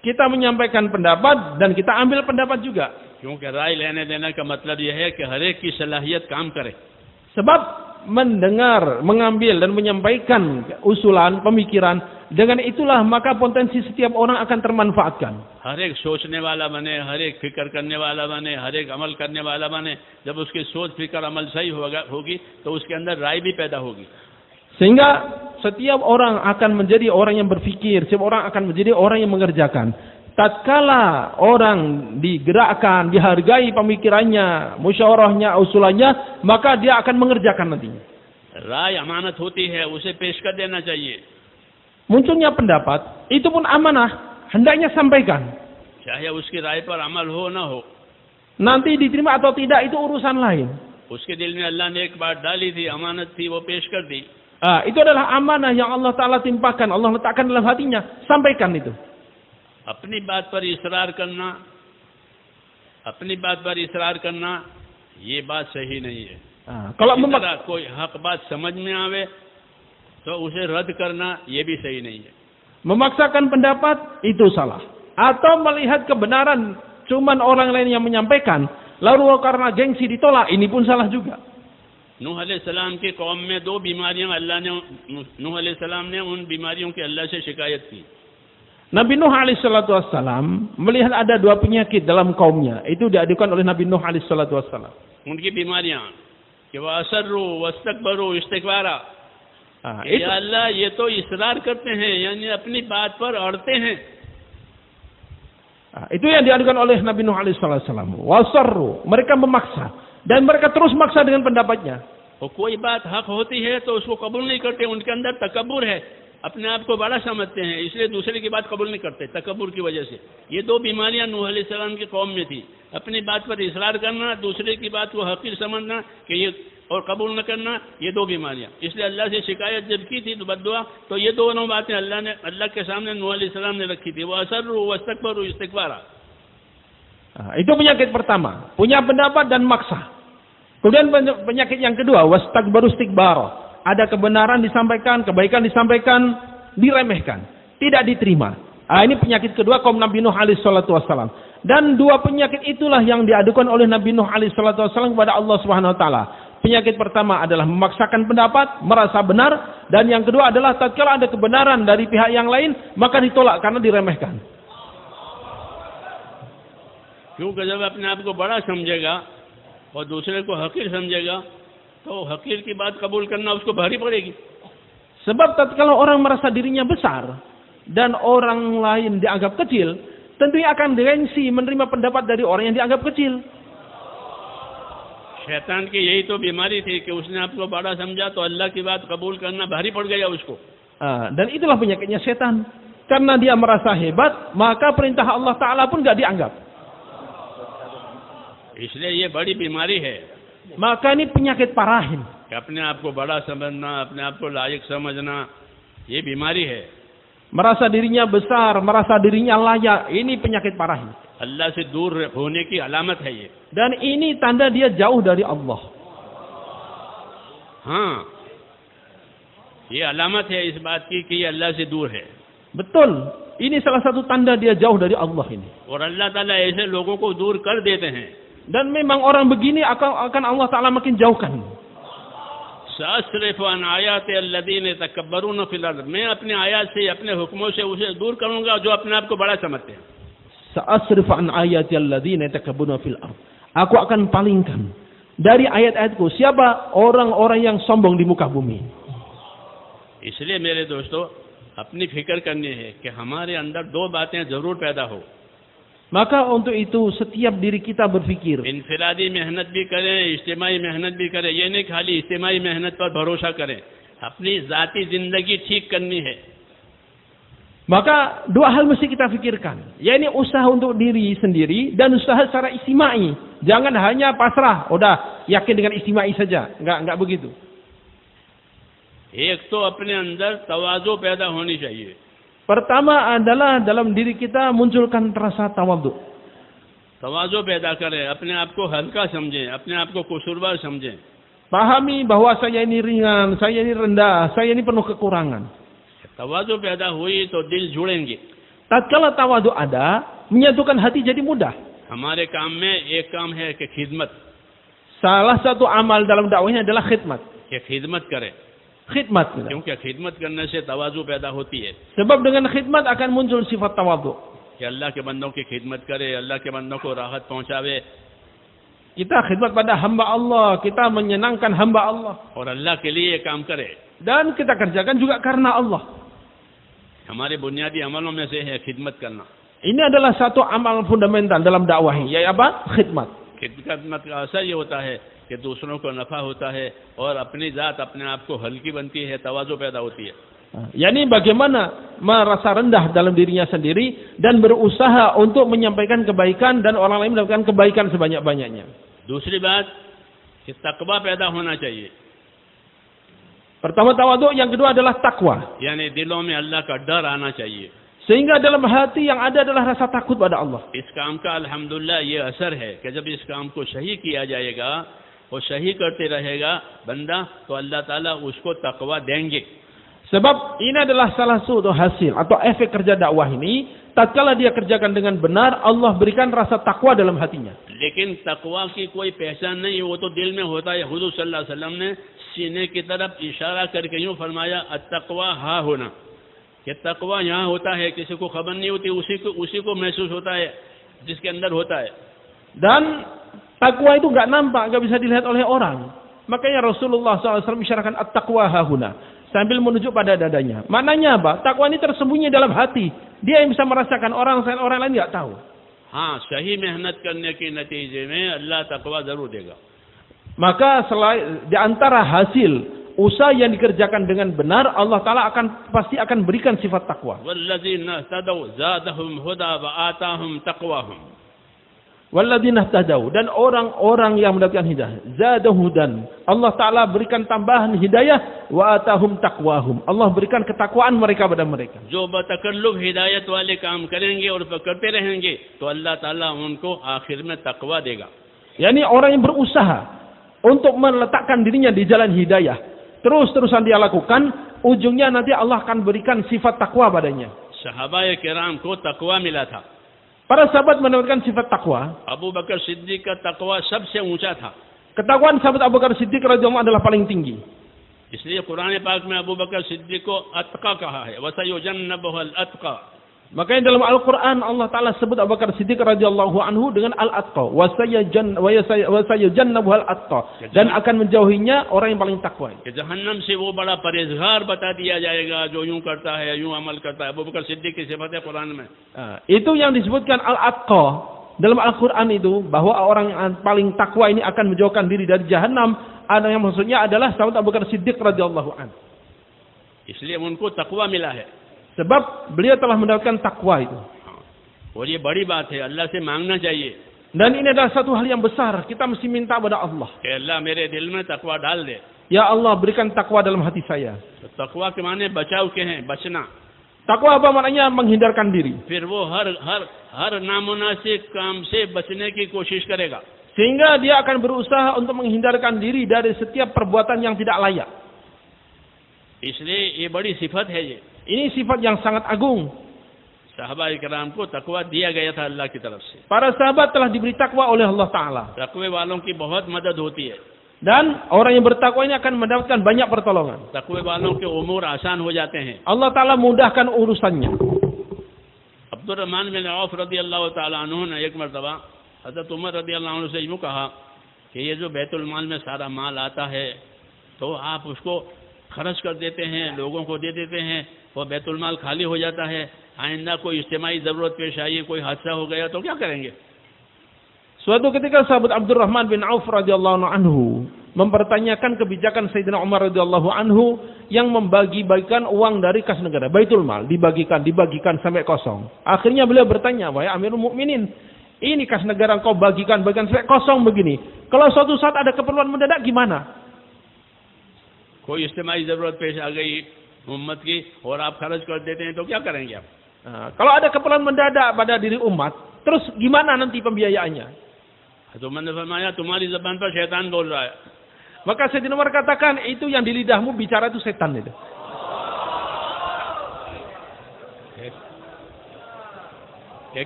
Kita menyampaikan pendapat dan kita ambil pendapat juga. क्योंकि राय लेने देने का मतलब यह है कि हर एक की सलाहियत काम करे. Sebab mendengar, mengambil dan menyampaikan usulan, pemikiran, dengan itulah maka potensi setiap orang akan termanfaatkan. हर एक सोचने वाला बने, हर एक फिक्र करने वाला बने, हर एक अमल करने वाला बने। जब उसकी सोच फिक्र अमल सही होगी तो उसके अंदर राय भी पैदा होगी। Sehingga setiap orang akan menjadi orang yang berfikir, setiap orang akan menjadi orang yang mengerjakan. Tatkala orang digerakkan, dihargai pemikirannya, musyawarahnya, usulannya, maka dia akan mengerjakan nantinya. राय अमानत होती है, उसे पेश कर देना चाहिए। Munculnya pendapat, itu pun amanah, hendaknya sampaikan. चाहे उसकी राय पर अमल हो ना हो, Nanti diterima atau tidak itu urusan lain. उसके दिल में अल्लाह ने एक बात डाली थी, अमानत थी, वो पेश कर दी। Itu adalah amanah yang Allah Ta'ala timpakan, Allah letakkan dalam hatinya, sampaikan itu. अपनी बात पर इसरार करना, ये बात सही नहीं है। Kalau इसी तरह कोई हक बात समझ में आवे तो उसे रद्द करना, ये भी सही नहीं है। memaksakan pendapat itu salah. Atau melihat kebenaran cuman orang lain yang menyampaikan, lalu karena gengsi ditolak, ini pun salah juga. नूह अलैहिस्सलाम की कौम में दो बीमारियां नूह अलैहिस्सलाम ने उन बीमारियों की अल्लाह से शिकायत की। Nabi Nuh alaihissalatu wassalam melihat ada dua penyakit dalam kaumnya. Itu diadukan oleh Nabi Nuh alaihissalatu wassalam. उनकी बीमारियां कि वह असर्रू वस्तकबरू इस्तिकबारा, या अल्लाह ये तो इसरार करते हैं, यानी अपनी बात पर अड़ते हैं। Itu yang diadukan oleh Nabi Nuh alaihissalatu wassalam. Wasarru, mereka memaksa dan mereka terus maksa dengan pendapatnya. और कोई बात हक होती है तो उसको कबूल नहीं करते, उनके अंदर तकब्बुर है, अपने आप को बड़ा समझते हैं, इसलिए दूसरे की बात कबूल नहीं करते तकब्बुर की वजह से। ये दो बीमारियां नूह अलैहिस्सलाम की कौम में थी, अपनी बात पर इसरार करना, दूसरे की बात को हकीर समझना कि ये और कबूल न करना, ये दो बीमारियां। इसलिए अल्लाह से शिकायत जब की थी तो बद्दुआ, तो ये दोनों बातें अल्लाह के सामने नूह अलैहिस्सलाम ने रखी थी। वो असर्रू वस्तकबरू इस्तिकबारा। Itu penyakit pertama, punya pendapat dan maksa. Kemudian penyakit yang kedua, wastakbaru istikbar. Ada kebenaran disampaikan, kebaikan disampaikan, diremehkan, tidak diterima. Ini penyakit kedua kaum Nabi Nuh alaihissalatu wassalam. Dan dua penyakit itulah yang diadukan oleh Nabi Nuh alaihissalatu wassalam kepada Allah Subhanahu wa taala. Penyakit pertama adalah memaksakan pendapat, merasa benar, dan yang kedua adalah tatkala ada kebenaran dari pihak yang lain, maka ditolak karena diremehkan. क्योंकि जब अपने आप को बड़ा समझेगा और दूसरे को हकीर समझेगा तो हकीर की बात कबूल करना उसको भारी पड़ेगी। Sebab tatkala orang merasa dirinya besar dan orang lain dianggap kecil, tentunya akan gengsi menerima pendapat dari orang yang dianggap kecil. शैतान की यही तो बीमारी थी कि उसने आपको बड़ा समझा तो अल्लाह की बात कबूल करना भारी पड़ गया उसको। Dan itulah penyakitnya setan. Karena dia merasa hebat, maka perintah Allah Ta'ala pun gak dianggap. इसलिए ये बड़ी बीमारी है। Maka ini penyakit parahin. कि अपने आप को बड़ा समझना, अपने आप को लायक समझना, ये बीमारी है। Merasa dirinya besar, merasa dirinya layak, ini penyakit parahin. अल्लाह से दूर होने की अलामत है ये। Dan ini tanda dia jauh dari Allah. हाँ, ये अलामत है इस बात की कि ये अल्लाह से दूर है। Betul, ini salah satu tanda dia jauh dari Allah ini. और अल्लाह ताला ऐसे लोगों को दूर कर देते हैं। Dan memang orang begini akan Allah Ta'ala makin jauhkan. सअस्रिफ़ु अन आयाति अल्लज़ीना यतकब्बरूना फ़िल अर्ज़, मैं अपने आयत से, अपने हुक्मों से उसे दूर करूंगा जो अपने आप को बड़ा समझते हैं। Sa'asrifu an ayati alladzina yatakabbaruna fil ardh. Aku akan palingkan dari ayat-ayatku siapa orang-orang yang sombong di muka bumi. इसलिए मेरे दोस्तों, अपनी फिक्र करनी है कि हमारे अंदर दो बातें जरूर पैदा हो। Maka untuk itu setiap diri kita berpikir. इनफिरादी मेहनत भी करें, इज्तिमाई मेहनत भी करें। ये नहीं खाली इज्तिमाई मेहनत पर भरोसा करें, अपनी जाती जिंदगी ठीक करनी है। Maka dua hal mesti kita pikirkan. Yaitu usaha untuk diri sendiri dan usaha secara istimai. Jangan hanya pasrah, udah yakin dengan istimai saja. Enggak begitu. एक तो अपने अंदर तवाज़ु पैदा होनी चाहिए। Pertama adalah dalam diri kita munculkan rasa tawadhu. तवाज़ु पैदा करें, अपने आप को हल्का समझें, अपने आप को कसूरवार समझें। Pahami bahwa saya ini ringan, saya ini rendah, saya ini penuh kekurangan. तवाज़ु पैदा हुई तो दिल जुड़ेंगे। Tatkala tawadhu ada, menyatukan hati jadi mudah. हमारे काम में एक काम है कि खिदमत। Salah satu amal dalam dakwahnya adalah khidmat. कि खिदमत करे, Khidmat. क्योंकि खिदमत करने से तवाज़ु पैदा होती है Sebab dengan khidmat akan muncul sifat tawadhu. कि अल्लाह के बंदों की खिदमत करे, अल्लाह के बंदों को राहत पहुंचावे Kita khidmat pada hamba Allah, kita menyenangkan hamba Allah. और अल्लाह के लिए ये काम करे. Dan kita kerjakan juga karena Allah. हमारे बुनियादी अमलों में से है खिदमत करना. Ini adalah satu amal fundamental dalam dakwah ini, yaitu apa? Khidmat. खिदमत का असर ये होता है कि दूसरों को नफा होता है और अपनी जात अपने आप को हल्की बनती है, तवाज़ु पैदा होती है. Yani bagaimana merasa rendah dalam dirinya sendiri dan berusaha untuk menyampaikan kebaikan dan orang lain mendapatkan kebaikan sebanyak-banyaknya. दूसरी बात कि तकवा पैदा होना चाहिए. Pertama tawadhu, yang kedua adalah takwa. यानी दिलों में अल्लाह का डर आना चाहिए. Sehingga dalam hati yang ada adalah rasa takut pada Allah. इस काम का अल्हम्दुलिल्लाह ये असर है कि जब इस काम को सही किया जाएगा और सही करते रहेगा बंदा तो अल्लाह ताला उसको तकवा देंगे. Sebab ini adalah salah satu hasil atau efek kerja dakwah ini. Tatkala dia kerjakan dengan benar, Allah berikan rasa takwa dalam hatinya. लेकिन तकवा की कोई पहचान नहीं, वो तो दिल में होता है. हुजूर सल्लल्लाहु अलैहि वसल्लम ने सीने की तरफ इशारा करके यूं फरमाया, अत्तक़वा हा होना. कि तकवा यहाँ होता है, किसी को खबर नहीं होती, उसी को महसूस होता है जिसके अंदर होता है. Dan takwa itu nggak nampak, nggak bisa dilihat oleh orang. Makanya Rasulullah SAW isyaratkan at-taqwa hahuna sambil menunjuk pada dadanya. Maknanya apa? Takwa ini tersembunyi dalam hati. Dia yang bisa merasakan, orang lain nggak tahu. हाँ, सही मेहनत करने के नतीजे में अल्लाह तकवा जरूर देगा. Maka di antara hasil usaha yang dikerjakan dengan benar, Allah Ta'ala pasti akan berikan sifat takwa. वल्लज़ीना तदौ ज़ादहुम हुदा व आताहुम तक़वाहुम. Walladzina tadau, dan orang-orang yang mendapatkan hidayah, zadahudan, Allah Ta'ala berikan tambahan hidayah, wa atahum taqwahum, Allah berikan ketakwaan mereka pada mereka. जो बतकल्लुब हिदायत वाले काम करेंगे और करते रहेंगे तो अल्लाह ताला उनको आखिर में तकवा देगा. Yani orang yang berusaha untuk meletakkan dirinya di jalan hidayah, terus-terusan dia lakukan, ujungnya nanti Allah akan berikan sifat takwa padanya. सहाबाए किराम को तकवा मिला था. Para sahabat mendapatkan sifat takwa. Abu बकर सिद्दीक का तकवा सबसे ऊंचा था. Ketakwaan sahabat Abu Bakar Siddiq radhiyallahu anhu adalah paling tinggi. इसलिए कुरान पाक में अबू बकर सिद्दीक को अत्का कहा है. वसयुजन्नबुहुल Alka. Makanya dalam Al-Quran Allah Ta'ala sebut Abu Bakar Siddiq radhiyallahu anhu dengan al-atqa. Wasayujannabuhal atqa. Dan akan menjauhinya orang yang paling takwa. जहन्नम से वो बड़ा परहेजगार बता दिया जाएगा जो यूं करता है, यूं अमल करता है. अबू बकर सिद्दीक की सिफत है कुरान में. Itu yang disebutkan al-atqa dalam Al-Quran itu, bahwa orang yang paling takwa ini akan menjauhkan diri dari jahannam. Ada yang maksudnya adalah sahabat Abu Bakar Siddiq radhiyallahu anhu. इसलिए उनको तकवा मिला है. Sebab beliau telah mendapatkan takwa itu. और ये बड़ी बात है, अल्लाह से मांगना चाहिए. Dan ini adalah satu hal yang besar. Kita mesti minta kepada Allah. कि अल्लाह मेरे दिल में तकवा डाल दे. Ya Allah, berikan takwa dalam hati saya. तो तकवा के माने बचाव के हैं, बचना. Takwa apa maknanya? Menghindarkan diri. फिर वो हर नामुनासिब काम से बचने की कोशिश करेगा. Sehingga dia akan berusaha untuk menghindarkan diri dari setiap perbuatan yang tidak layak. इसलिए ये बड़ी सिफत है. ये Ini sifat yang sangat agung. सहाबाए किराम को तकवा दिया गया था अल्लाह की तरफ से. Para sahabat telah diberi takwa oleh Allah Ta'ala. तकवे वालों की बहुत मदद होती है. Dan orang yang bertakwa ini akan mendapatkan banyak pertolongan. तकवे वालों के उमूर आसान हो जाते हैं. Allah Ta'ala mudahkan urusannya. Abdurrahman bin Auf रदी अल्लाह ताला अन्हु ने एक मरतबा हज़रत उमर रदी अल्लाह अन्हु से यूँ कहा कि ये जो बैतुल माल में सारा माल आता है तो आप उसको खर्च कर देते हैं, लोगों को दे देते हैं, वो बैतुल माल खाली हो जाता है. आइंदा कोई इज्तिमाई ज़रूरत पेश आई, कोई हादसा हो गया तो क्या करेंगे? Suatu ketika sahabat Abdurrahman bin Auf radhiyallahu anhu mempertanyakan kebijakan Sayyidina Umar radhiyallahu anhu yang membagi-bagikan uang dari kas negara, Baitul Mal, dibagikan sampai kosong. Akhirnya beliau bertanya, "Wahai Amirul Mukminin, ini kas negara kau bagikan sampai kosong begini. Kalau suatu saat ada keperluan mendadak gimana?" कोई इज्तिमाई ज़रूरत पेश आ गई उम्मत की और आप खर्च कर देते हैं तो क्या करेंगे आप? Kalau ada keperluan mendadak pada diri umat, terus gimana nanti pembiayaannya? तो मैंने फरमाया तुम्हारी ज़बान पर शैतान बोल रहा है. Maka Sayyidina Umar katakan, itu yang di lidahmu bicara itu setan itu.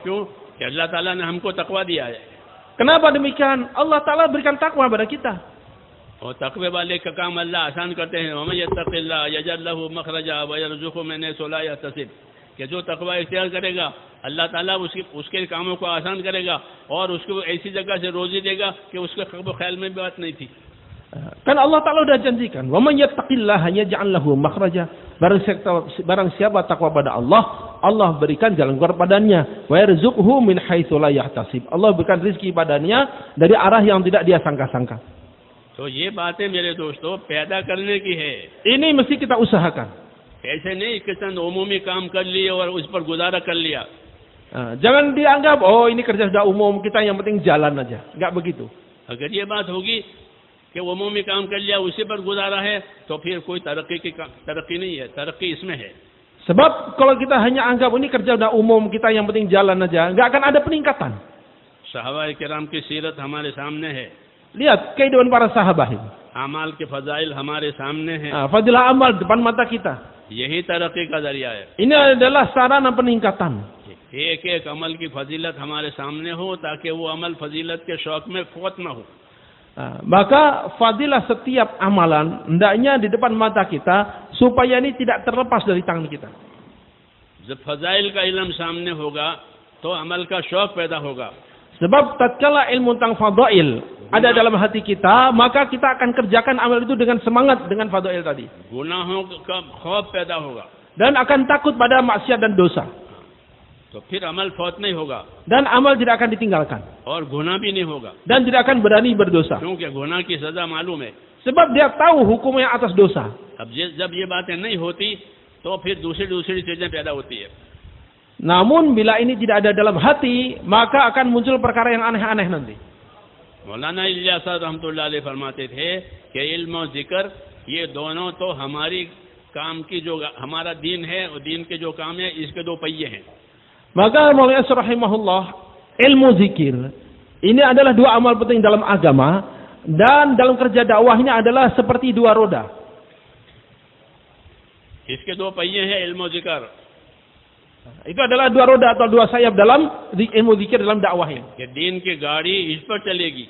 क्यों? कि अल्लाह ताला ने हमको तकवा दिया है. Kenapa demikian? Allah Ta'ala berikan takwa pada kita. और तकवे वाले का काम अल्लाह आसान करते हैं। वमन यत्तक़िल्लाह यजअल लहू मखरजा व यरज़ुक़हु मिन हैसु ला यहतसिब, कि जो तकवा इख्तियार करेगा अल्लाह ताला उसके कामों को आसान करेगा और उसको ऐसी जगह से रोजी देगा कि उसके ख्याल में भी बात नहीं थी। Kan Allah Ta'ala sudah janjikan, wa man yattaqillaha yaj'al lahu makhraja. Barang siapa takwa pada Allah, Allah berikan jalan keluar padanya. Wa yarzuqhu min haitsu la yahtasib. Allah berikan rezeki padanya dari arah yang tidak dia sangka-sangka. तो ये बातें मेरे दोस्तों पैदा करने की है। Ini mesti kita usahakan. ऐसे नहीं कि चंद उमूमी काम कर लिए और उस पर गुजारा कर लिया। Jangan dianggap oh ini kerja sudah umum, kita yang penting jalan aja. Enggak begitu. अगर ये बात होगी कि उमूमी काम कर लिया उसी पर गुजारा है तो फिर कोई तरक्की नहीं है, तरक्की इसमें है। Sebab kalau kita hanya anggap ini kerja sudah umum, kita yang penting jalan aja, enggak akan ada peningkatan. सहाबा किराम की सीरत हमारे सामने है। Lihat kehidupan para sahabat ini. अमाल के फजाइल हमारे सामने हैं। Fadilah amal depan mata kita. यही तरक्की का जरिया है। Ini adalah sarana peningkatan. एक एक अमल की फजीलत हमारे सामने हो ताकि वो अमल फजीलत के शौक में फौत न हो। Maka fadilah setiap amalan hendaknya di depan mata kita supaya ini tidak terlepas dari tangan kita. जब फजाइल का इल्म सामने होगा तो अमल का शौक पैदा होगा। Sebab tatkala ilmu tentang fadail ada dalam hati kita, maka kita akan kerjakan amal itu dengan semangat dengan fadail tadi. गुनाहों का खौफ पैदा होगा dan akan takut pada maksiat dan dosa. तो फिर अमल फौत नहीं होगा Dan amal tidak akan ditinggalkan. और गुनाह भी नहीं होगा Dan tidak akan berani berdosa. क्योंकि गुनाह की सजा मालूम है। Sebab dia tahu hukumnya atas dosa. अब जब ये बातें नहीं होती तो फिर दूसरी चीजें पैदा होती है। Namun bila ini tidak ada dalam hati, maka akan muncul perkara yang aneh-aneh nanti. मौलाना इलियास रहमतुल्लाह अलैह फरमाते थे कि इल्म और जिक्र ये दोनों तो हमारी काम की जो हमारा दीन है और दीन के जो काम है इसके दो पहिए हैं। Maka Maulana rahimahullah, ilmu zikir ini adalah dua amal penting dalam agama dan dalam kerja dakwah ini adalah seperti dua roda. इसके दो पहिए हैं इल्म और जिक्र। Itu adalah dua roda atau dua sayap dalam ilmu zikir dalam dakwah ini. कि दीन की गाड़ी इस पर चलेगी।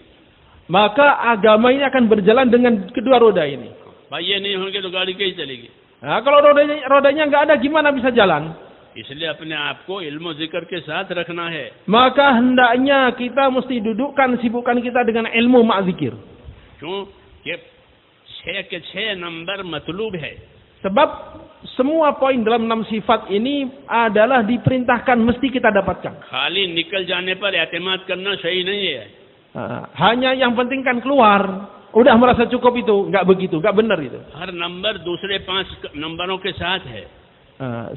Maka agama ini akan berjalan dengan kedua roda ini. पहिए नहीं होंगे तो गाड़ी कैसे चलेगी? Nah, kalau rodanya nggak ada, gimana bisa jalan? इसलिए अपने आप को इल्म और जिक्र के साथ रखना है। Maka hendaknya kita mesti dudukkan sibukkan kita dengan ilmu mak zikir. क्यों कि 6 के 6 नंबर मतलूब है। Sebab semua poin dalam 6 sifat ini adalah diperintahkan mesti kita dapatkan. खाली निकल जाने पर एतमाद करना सही नहीं है। Hanya yang penting kan keluar, udah merasa cukup itu, nggak begitu, nggak benar itu. हर नंबर दूसरे 5 नंबरों के साथ है।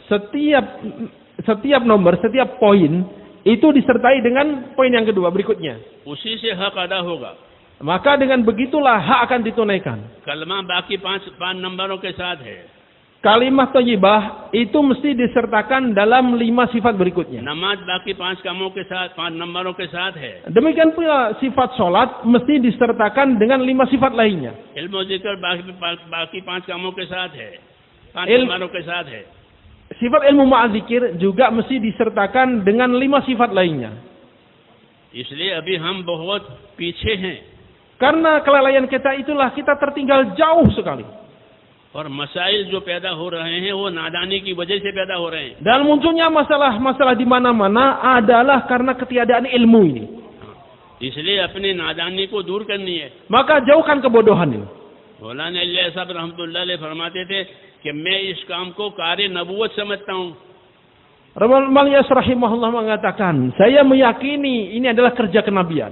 Setiap nomor, setiap poin itu disertai dengan poin yang kedua berikutnya. उसी से हक अदा होगा। Maka dengan begitulah hak akan ditunaikan. कलमा बाकी 5 नंबरों के साथ है। Kalimah thayyibah itu mesti disertakan dalam 5 sifat berikutnya. नमाज बाकी 5 कामों के साथ 5 नंबरों के साथ है। Demikian pula sifat sholat mesti disertakan dengan 5 sifat lainnya. इल्म और जिक्र बाकी 5 कामों के साथ है, 5 नंबरों के साथ है। Sifat ilmu ma'azikir juga mesti disertakan dengan 5 sifat lainnya. इसलिए अभी हम बहुत पीछे हैं। Karena kelalaian kita itulah kita tertinggal jauh sekali. और मसाइल जो पैदा हो रहे हैं वो नादानी की वजह से पैदा हो रहे हैं। Dan munculnya masalah-masalah di mana-mana adalah karena ketiadaan ilmu ini. इसलिए अपनी नादानी को दूर करनी है। Maka jauhkan kebodohan ini. मौलाना इलियास साहब रहमतुल्लाह अलैह फरमाते थे कि मैं इस काम को कार्य नबूवत समझता हूँ। Maulana rahimahullah mengatakan, saya meyakini ini adalah kerja kenabian.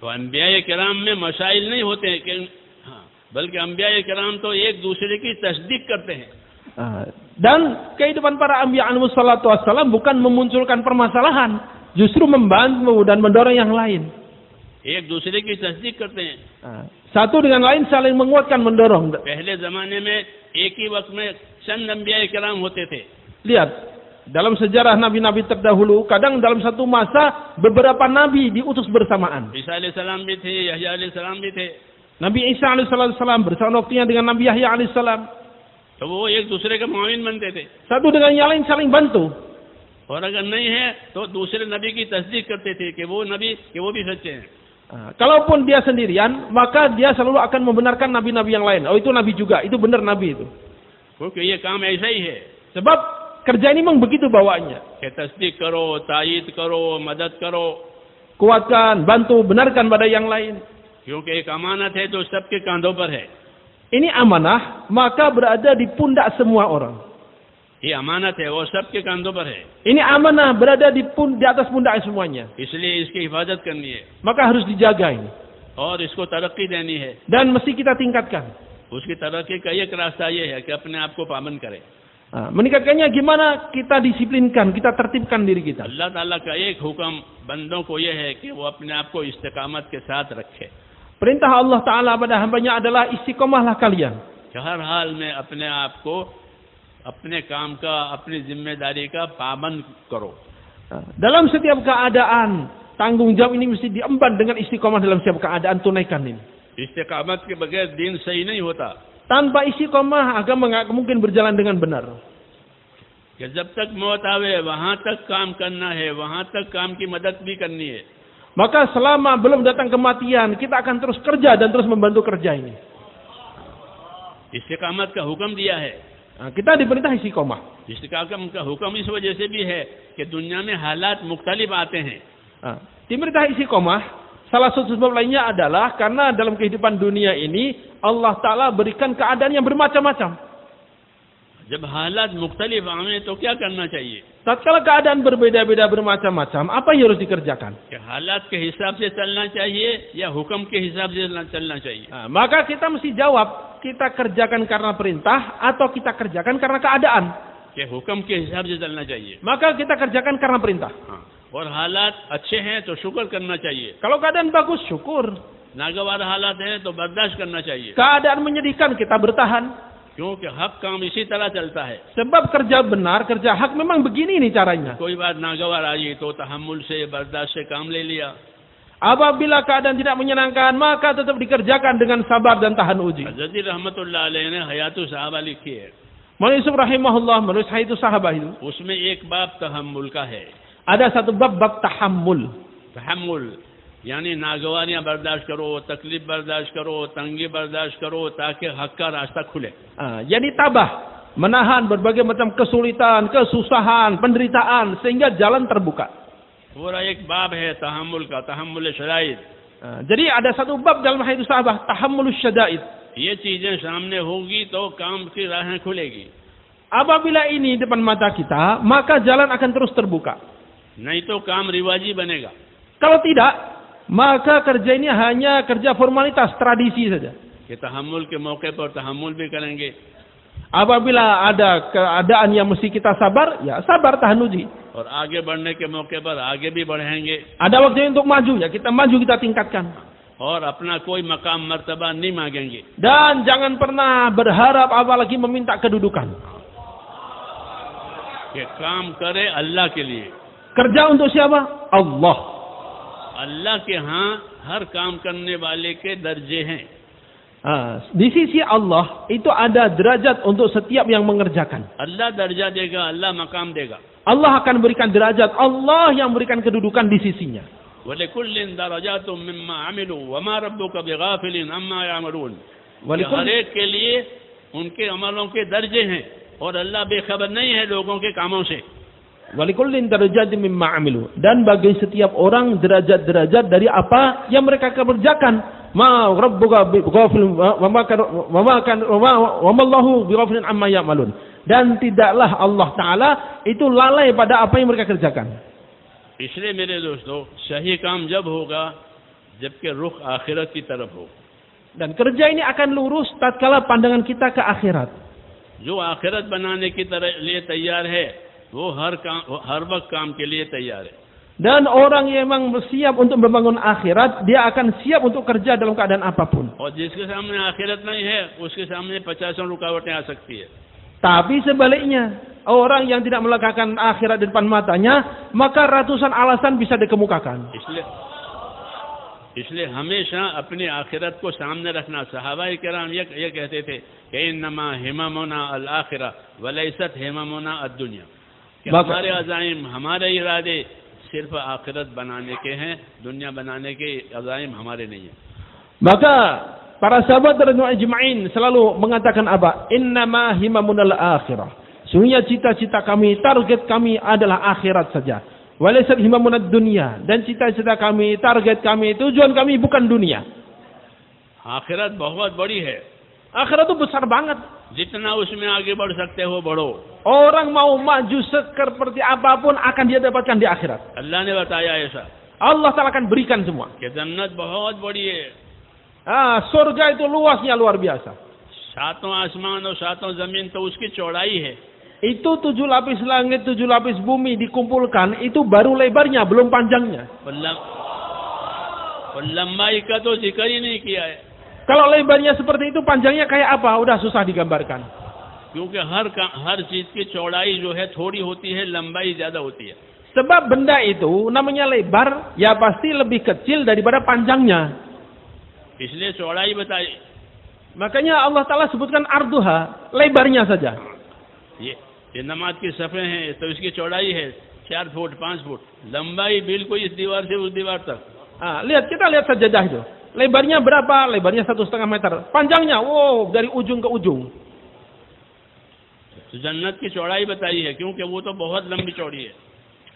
तो अंबिया किराम में मसाइल नहीं होते कि बल्कि अंबिया किराम तो एक दूसरे की तस्दीक करते हैं। Dan kehidupan para anbiya alaihi salatu wassalam bukan memunculkan permasalahan, justru membantu dan mendorong yang lain. एक दूसरे की तस्दीक करते हैं। Satu dengan lain saling menguatkan, mendorong. पहले जमाने में एक ही वक्त में चंद अंबिया किराम होते थे। Lihat, dalam sejarah nabi-nabi terdahulu, kadang dalam satu masa beberapa nabi diutus bersamaan. ईसा अलैहिस्सलाम भी थे, यहया अलैहिस्सलाम भी थे। Nabi Isa alaihissalam bersama waktunya dengan Nabi Yahya alaihissalam. तो वो एक दूसरे के मुआविन बनते थे। Satu dengan yang lain saling bantu. और अगर नहीं है तो दूसरे नबी की तस्दीक करते थे कि वो नबी भी सच्चे हैं. Kalaupun dia sendirian, maka dia selalu akan membenarkan nabi-nabi yang lain. Oh, itu nabi juga, itu benar nabi itu. क्योंकि ये काम ऐसा ही है. Sebab kerja ini memang begitu bawaannya. कि तस्दीक करो, तायीद करो, मदद करो. Kuatkan, bantu, benarkan pada yang lain. क्योंकि एक अमानत है जो सबके कांधों पर है. Ini amanah, maka berada di pundak semua orang. ये अमानत है वो सबके कांधों पर है. Ini amanah berada di atas pundak semuanya. इसलिए इसकी हिफाजत करनी है. Maka harus dijaga ini. और इसको तरक्की देनी है. Dan mesti kita tingkatkan. उसकी तरक्की का एक रास्ता ये है कि अपने आप को पाबंद करें. Meningkatkannya gimana? Kita disiplinkan, kita tertibkan diri kita. अल्लाह ताला का एक हुक्म बंदों को ये है कि वो अपने आप को इस्तिकामत के साथ रखे. Perintah Allah Ta'ala pada hambanya adalah istiqomahlah kalian. हर हाल में अपने आप को अपने काम का, अपनी जिम्मेदारी का पाबंद करो. Dalam setiap keadaan, tanggung jawab ini mesti diemban dengan istiqomah dalam setiap keadaan, tunaikan ini. इस्तिकामत के बगैर दीन सही नहीं होता. Tanpa istiqomah, agama nggak mungkin berjalan dengan benar. कि जब तक मौत आवे वहां तक काम करना है, वहां तक काम की मदद भी करनी है. Maka selama belum datang kematian, kita akan terus kerja dan terus membantu kerja ini. इस्तिकामत का हुक्म दिया है. Kita diperintah istiqomah. इस्तिकामत का हुक्म इस वजह से भी है कि दुनिया में हालात मुख्तलिफ आते हैं. Diperintah istiqomah, salah satu sebab lainnya adalah karena dalam kehidupan dunia ini Allah Ta'ala berikan keadaan yang bermacam-macam. जब हालात मुख्तलिफ आए तो क्या करना चाहिए? Tatkala keadaan berbeda-beda bermacam-macam, apa yang harus dikerjakan? कि हालात के हिसाब से चलना चाहिए या हुक्म के हिसाब से चलना चाहिए? Maka kita mesti jawab, kita kerjakan karena perintah atau kita kerjakan karena keadaan? कि हुक्म के हिसाब से चलना चाहिए. Maka kita kerjakan karena perintah. और हालात अच्छे हैं तो शुक्र करना चाहिए. Kalau keadaan bagus, syukur. नागवार हालात हैं तो बर्दाश्त करना चाहिए. Keadaan menyedihkan, kita bertahan. क्योंकि हक काम इसी तरह चलता है. Sebab kerja benar, kerja hak memang begini nih caranya. कोई बात नागवार आई तो तहम्मुल से, बर्दाश्त से काम ले लिया. Apabila keadaan tidak menyenangkan, maka tetap dikerjakan dengan sabar dan tahan uji. हज़रत रहमतुल्लाह अलैह ने हयातुस सहाबा लिखी है. Maulana Yusuf rahimahullah menulis Hayatus Sahabah itu. उसमें एक बाब तहम्मुल का है. Ada satu bab tahammul. तहम्मुल यानी नागवारियां बर्दाश्त करो, तकलीफ बर्दाश्त करो, तंगी बर्दाश्त करो ताकि हक का रास्ता खुले. Jadi tabah, menahan berbagai macam kesulitan, kesusahan, penderitaan sehingga jalan terbuka. पूरा एक बाब है तहम्मुल का, तहम्मुल शराइत. Jadi ada satu bab dalam Hayatus Sahabah, tahammulus syada'id. ये चीजें सामने होगी तो काम की राहें खुलेगी. Apabila ini depan mata kita, maka jalan akan terus terbuka. नहीं तो काम रिवाजी बनेगा. Kalau tidak, maka kerja ini hanya kerja formalitas, tradisi saja. कि तहम्मुल के मौके पर तहम्मुल भी करेंगे. Apabila ada keadaan yang mesti kita sabar, ya sabar, tahan uji. और आगे बढ़ने के मौके पर आगे भी बढ़ेंगे. Ada waktunya untuk maju, ya kita maju, kita tingkatkan. और अपना कोई मकाम मर्तबा नहीं मांगेंगे. Dan jangan pernah berharap apalagi meminta kedudukan. कि काम करे अल्लाह के लिए. Kerja untuk siapa? Allah. अल्लाह के यहाँ हर काम करने वाले के दर्जे हैं. Di sisi Allah itu ada derajat untuk setiap yang mengerjakan. अल्लाह दर्जा देगा, अल्लाह मकाम देगा. Allah akan berikan derajat, Allah yang berikan kedudukan di sisinya. वलिकुल्लिन दरजातुम मिम्मा अमिलू वमा रब्बुका बिगाफिलिन अम्मा यामलून. हर एक के लिए उनके अमलों के दर्जे हैं और अल्लाह बेखबर नहीं है लोगों के कामों से. Walikullin darajatin mimma amilu, dan bagi setiap orang derajat-derajat dari apa yang mereka kerjakan. Ma rabbuka bighafil wa ma Allahu bighafilin amma ya'malun. Dan tidaklah Allah Taala itu lalai pada apa yang mereka kerjakan. इसलिए मेरे दोस्तों सही काम जब होगा जबकि रुख आखिरत की तरफ हो. Dan kerja ini akan lurus tatkala pandangan kita ke akhirat. जो आखिरत बनाने की लिए तैयार है वो हर वक्त काम के लिए तैयार है. Dan orang yang memang siap untuk membangun akhirat, dia akan siap untuk kerja dalam keadaan apapun. और जिसके सामने आखिरत नहीं है उसके सामने 50 रुकावटें आ सकती है. Tapi sebaliknya, orang yang tidak meletakkan akhirat di depan matanya, maka ratusan alasan bisa dikemukakan. इसलिए हमेशा अपनी आखिरत को सामने रखना. सहाबाए किराम ये कहते थे कि इन्नमा हिममुना अल आखिरा वलैसत हिममुना अद दुनिया. कि हमारे अज़ाइम, हमारे इरादे सिर्फ आखिरत बनाने के हैं, दुनिया बनाने के अज़ाइम हमारे नहीं है. Maka para sahabat radhiyallahu ajma'in selalu mengatakan apa? Innama himamunal akhirah. Sungguhnya cita-cita kami, target kami adalah akhirat saja. Walaysat himamunad dunia. Dan cita-cita kami, target kami, tujuan kami bukan dunia. आखिरत बहुत बड़ी है. Akhirat itu besar banget. जितना उसमें आगे बढ़ सकते हो बढ़ो. Orang mau maju seperti apapun akan dia dapatkan di akhirat. अल्लाह ने बताया ऐसा. Allah Ta'ala akan berikan semua. कि जन्नत बहुत बड़ी है. Surga itu luasnya luar biasa. सातों आसमान और सातों जमीन तो उसकी चौड़ाई है. Itu 7 lapis langit, 7 lapis bumi dikumpulkan, itu baru lebarnya, belum panjangnya. लंबाई का तो जिक्र ही नहीं किया है. Kalau lebarnya seperti itu, panjangnya kayak apa? Udah susah digambarkan. क्योंकि हर चीज की चौड़ाई जो है थोड़ी होती है, लंबाई ज्यादा होती है. Sebab benda itu namanya lebar, ya pasti lebih kecil daripada panjangnya. इसलिए चौड़ाई बताई. Makanya Allah Ta'ala sebutkan arduha, lebarnya saja. ये नमाज की सफ़े हैं तो इसकी चौड़ाई है 4 फुट 5 फुट, लंबाई बिल्कुल इस दीवार से उस दीवार तक. Kita lihat sajadah itu. Lebarnya berapa? Lebarnya 1,5 meter. Panjangnya, wow, dari ujung ke ujung. तो जन्नत की चौड़ाई बताई है क्योंकि वो तो बहुत लंबी चौड़ी है.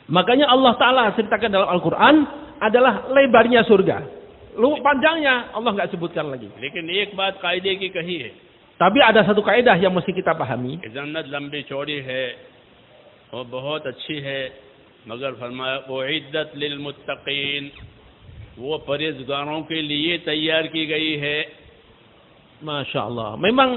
Makanya Allah Ta'ala ceritakan dalam Al-Quran adalah lebarnya surga. Panjangnya Allah nggak sebutkan lagi. लेकिन एक बात कायदे की कही है. Tapi ada satu kaidah yang mesti kita pahami. जन्नत लंबी चौड़ी है और बहुत अच्छी है, मगर फरमाया वो इद्दत लिल मुत्तकीन, वो परहेजगारों के लिए तैयार की गई है. Masya Allah. Memang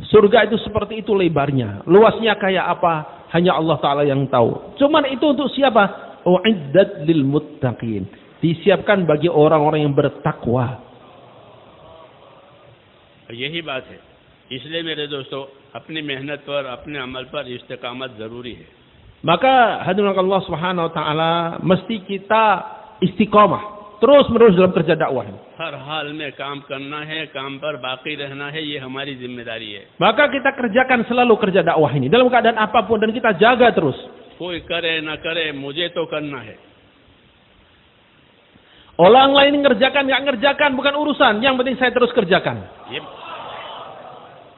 surga itu seperti itu lebarnya. Luasnya kayak apa? Hanya Allah Ta'ala yang tahu. Cuman itu untuk siapa? Uiddat lil muttaqin. Disiapkan bagi orang-orang yang bertakwa. यही बात है. इसलिए मेरे दोस्तों, अपनी मेहनत पर, अपने अमल पर इस्तिकामत जरूरी है. Maka hadirin Allah Subhanahu wa taala, mesti kita istiqamah terus menerus dalam kerja dakwah. हर हाल में काम करना है, काम पर बाकी रहना है, ये हमारी जिम्मेदारी है. Maka kita kerjakan selalu kerja dakwah ini dalam keadaan apapun dan kita jaga terus. कोई करे ना करे, मुझे तो करना है. Orang lain ngerjakan nggak ngerjakan bukan urusan, yang penting saya terus kerjakan.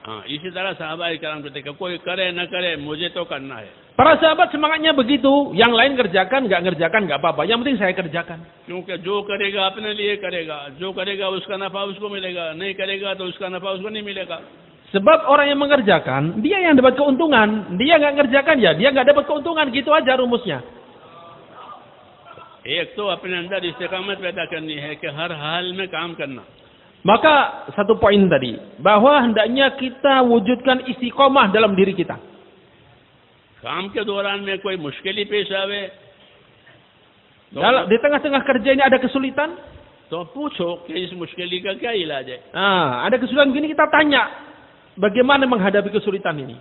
इसी तरह साहबा इकराम कहते हैं कोई करे ना करे, मुझे तो करना है. Para sahabat semangatnya begitu, yang lain ngerjakan nggak apa-apa, yang penting saya kerjakan. क्योंकि जो करेगा अपने लिए करेगा, जो करेगा उसका नफा उसको मिलेगा, नहीं करेगा तो उसका नफा उसको नहीं मिलेगा. Sebab orang yang mengerjakan, dia yang dapat keuntungan, dia nggak ngerjakan ya dia nggak dapat keuntungan, gitu aja rumusnya. एक तो अपने अंदर इस्तिकामत पैदा करनी है कि हर हाल में काम करना. Maka satu poin tadi, bahwa hendaknya kita wujudkan istiqomah dalam diri kita. काम के दौरान में कोई मुश्किल पेश आवे, di tengah-tengah kerja ini ada kesulitan, तो पूछो कि इस मुश्किल का क्या इलाज है. Ada kesulitan begini, kita tanya bagaimana menghadapi kesulitan ini.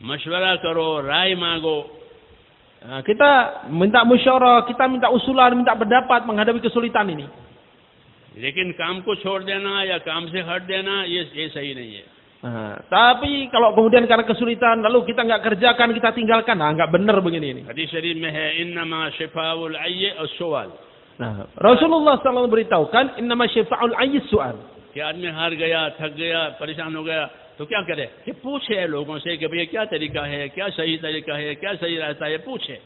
मशवरा करो, राय मांगो. Kita minta musyawarah, kita minta usulan, minta pendapat menghadapi kesulitan ini. लेकिन काम को छोड़ देना या काम से हट देना, ये सही नहीं है. Tapi kalau kemudian karena kesulitan lalu kita nggak kerjakan, kita tinggalkan, nggak benar begini ini. Hadis syarif में है इन्नमा शिफाउल ayyi as-su'al. Rasulullah SAW beritahukan innama shifaul ayyi as-su'al. कि आदमी हार गया, थक गया, परेशान हो गया, तो क्या करे कि पूछे लोगों से कि भैया क्या तरीका है, क्या सही तरीका है, क्या सही रास्ता है, पूछे.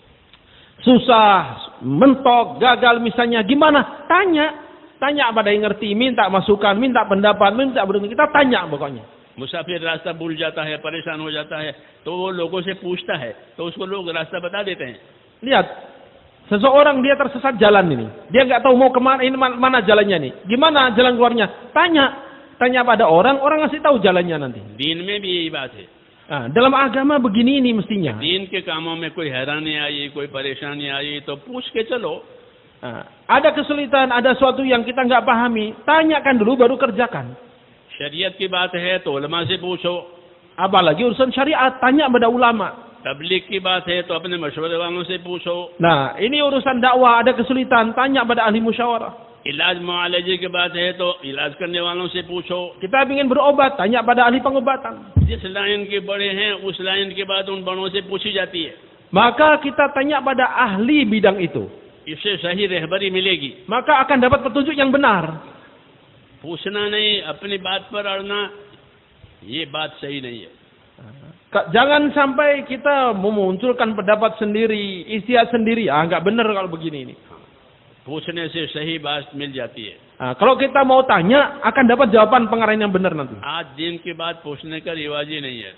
Susah, mentok, gagal misalnya, gimana? Tanya pada yang ngerti, minta masukan, minta pendapat, minta berunding, kita tanya pokoknya. मुसाफिर रास्ता भूल जाता है, परेशान हो जाता है, तो वो लोगों से पूछता है, तो उसको लोग रास्ता बता देते हैं. Lihat, seseorang dia tersesat jalan ini, dia nggak tahu mau kemana, ini mana jalannya nih, gimana jalan keluarnya? Tanya pada orang ngasih tahu jalannya nanti. दीन में भी यही बात है. Dalam agama begini ini mestinya. दीन के कामों में कोई हैरानी आई, कोई परेशानी आई, तो पूछ के चलो. Ada kesulitan, ada sesuatu yang kita nggak pahami, tanyakan dulu baru kerjakan. शरीयत की बात है तो उलमा से पूछो. Apalagi urusan syariat, tanya pada ulama. तबलीग की बात है तो अपने मशवरे वालों से पूछो. Nah, ini urusan dakwah, ada kesulitan, tanya pada ahli musyawarah. इलाज मुआलजे की बात है तो इलाज करने वालों से पूछो. Kita ingin berobat, tanya pada ahli pengobatan. जिस लाइन के बड़े हैं उस लाइन के बाद उन बड़ों से पूछी जाती है. maka kita tanya pada ahli bidang itu. इससे सही रहबरी मिलेगी. Maka akan dapat petunjuk yang benar. पूछना नहीं, अपनी बात पर अड़ना, ये बात सही नहीं है. Jangan sampai kita memunculkan pendapat sendiri, ijtihad sendiri. Enggak benar kalau begini ini. पूछने से सही बात मिल जाती है. Kalau kita mau tanya, akan dapat jawaban pengarahan yang benar nanti. आज दिन के बाद पूछने का रिवाज ही नहीं है.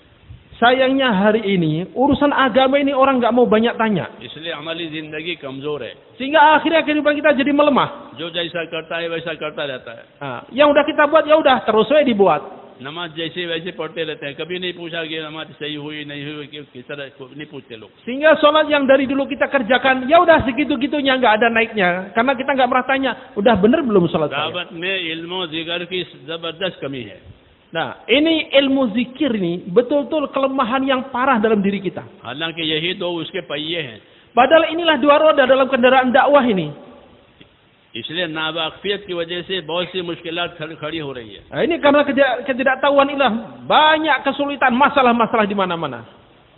Sayangnya hari ini urusan agama ini orang nggak mau banyak tanya. इसलिए हमारी जिंदगी कमजोर है. Sehingga akhirnya kehidupan kita jadi melemah. जो जैसा करता है वैसा करता रहता है. Yang udah kita buat ya udah terus saja dibuat. नमाज जैसे वैसे पढ़ते रहते हैं. कभी नहीं पूछा कि नमाज सही हुई नहीं हुई, किस तरह नहीं पूछते लोग. Sehingga sholat yang dari dulu kita kerjakan ya udah segitu-gitunya, nggak ada naiknya. Karena kita nggak pernah tanya, udah bener belum sholat saya? दावत में इल्म जिगर की जबरदस्त कमी है. Nah, ini ilmu zikir ini betul-betul kelemahan yang parah dalam diri kita. हालांकि यही दो उसके पहिए हैं. Padahal inilah dua roda dalam kendaraan dakwah ini. इसलिए नावाकफियत की वजह से बहुत सी मुश्किलात खड़ी हो रही है. Ini karena ketidaktahuan inilah banyak kesulitan, masalah-masalah di mana-mana.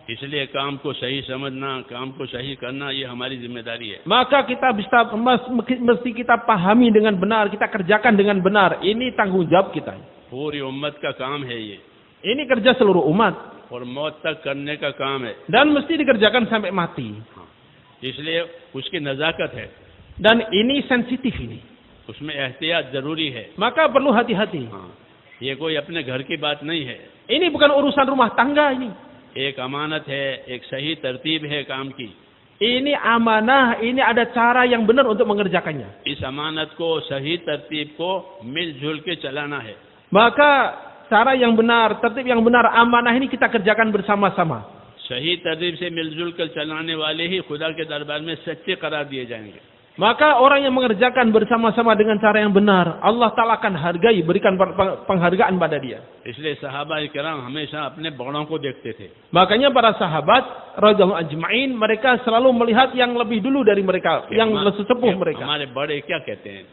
इसलिए काम को सही समझना, काम को सही करना, ये हमारी जिम्मेदारी है. Maka kita mesti kita pahami dengan benar, kita kerjakan dengan benar. Ini tanggung jawab kita. पूरी उम्मत का काम है ये. Ini kerja seluruh umat. और मौत तक करने का काम है. Dan mesti dikerjakan sampai mati. इसलिए उसकी नजाकत है. Dan ini sensitif ini. उसमें एहतियात जरूरी है. Maka perlu hati-hati. ये कोई अपने घर की बात नहीं है. Ini bukan urusan rumah tangga ini. एक अमानत है, एक सही तरतीब है काम की. Ini amanah, ini ada cara yang benar untuk mengerjakannya. इस अमानत को, सही तरतीब को मिलजुल के चलाना है. Maka cara yang benar, tertib yang benar, amanah ini kita kerjakan bersama-sama. सही तरतीब से मिलजुल कर चलाने वाले ही खुदा के दरबार में सच्चे करार दिए जाएंगे. Maka orang yang mengerjakan bersama-sama dengan cara yang benar, Allah Ta'ala akan hargai, berikan penghargaan pada dia. इसलिए सहाबा किराम हमेशा अपने बड़ों को देखते थे. Makanya para sahabat radhiyallahu ajma'in, mereka selalu melihat yang lebih dulu dari mereka, yang sesepuh mereka. हमारे बड़े क्या कहते हैं?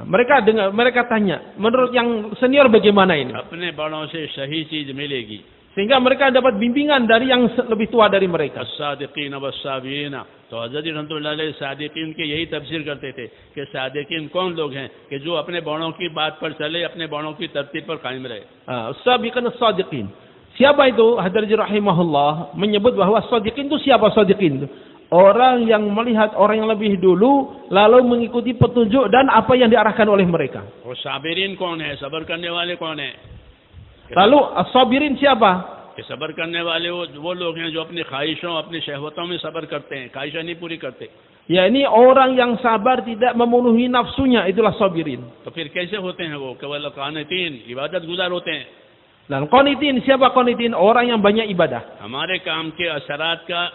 Mereka tanya, menurut yang senior bagaimana ini? अपने बड़ों से सही चीज मिलेगी. Sehingga mereka dapat bimbingan dari yang lebih tua dari mereka. as-sadiqin was-sabirin. तो हज़रत रहमतुल्लाह अलैह सादिकीन के यही तफसीर करते थे कि सादिकीन कौन लोग हैं कि जो अपने बड़ों की बात पर चले, अपने बड़ों की तरतीब पर कायम रहे. As-sabiqin as-sadiqin. Siapa itu? Hadarji rahimahullah menyebut bahwa as-sadiqin itu siapa sadiqin itu? Orang yang melihat orang yang lebih dulu lalu mengikuti petunjuk dan apa yang diarahkan oleh mereka. और साबिरीन कौन है? सब्र करने वाले कौन है? Lalu as-sabirin siapa? कि सब्र करने वाले वो लोग हैं जो अपनी ख्वाहिशों, अपनी शहवतों में सब्र करते हैं, ख्वाहिशें नहीं पूरी करते. Ya, ini orang yang sabar tidak memenuhi nafsunya, itulah sabirin. तो फिर कैसे होते हैं वो? केवल कानितीन, इबादत गुजार होते हैं. Dan qanitin, siapa qanitin? Orang yang banyak ibadah. हमारे काम के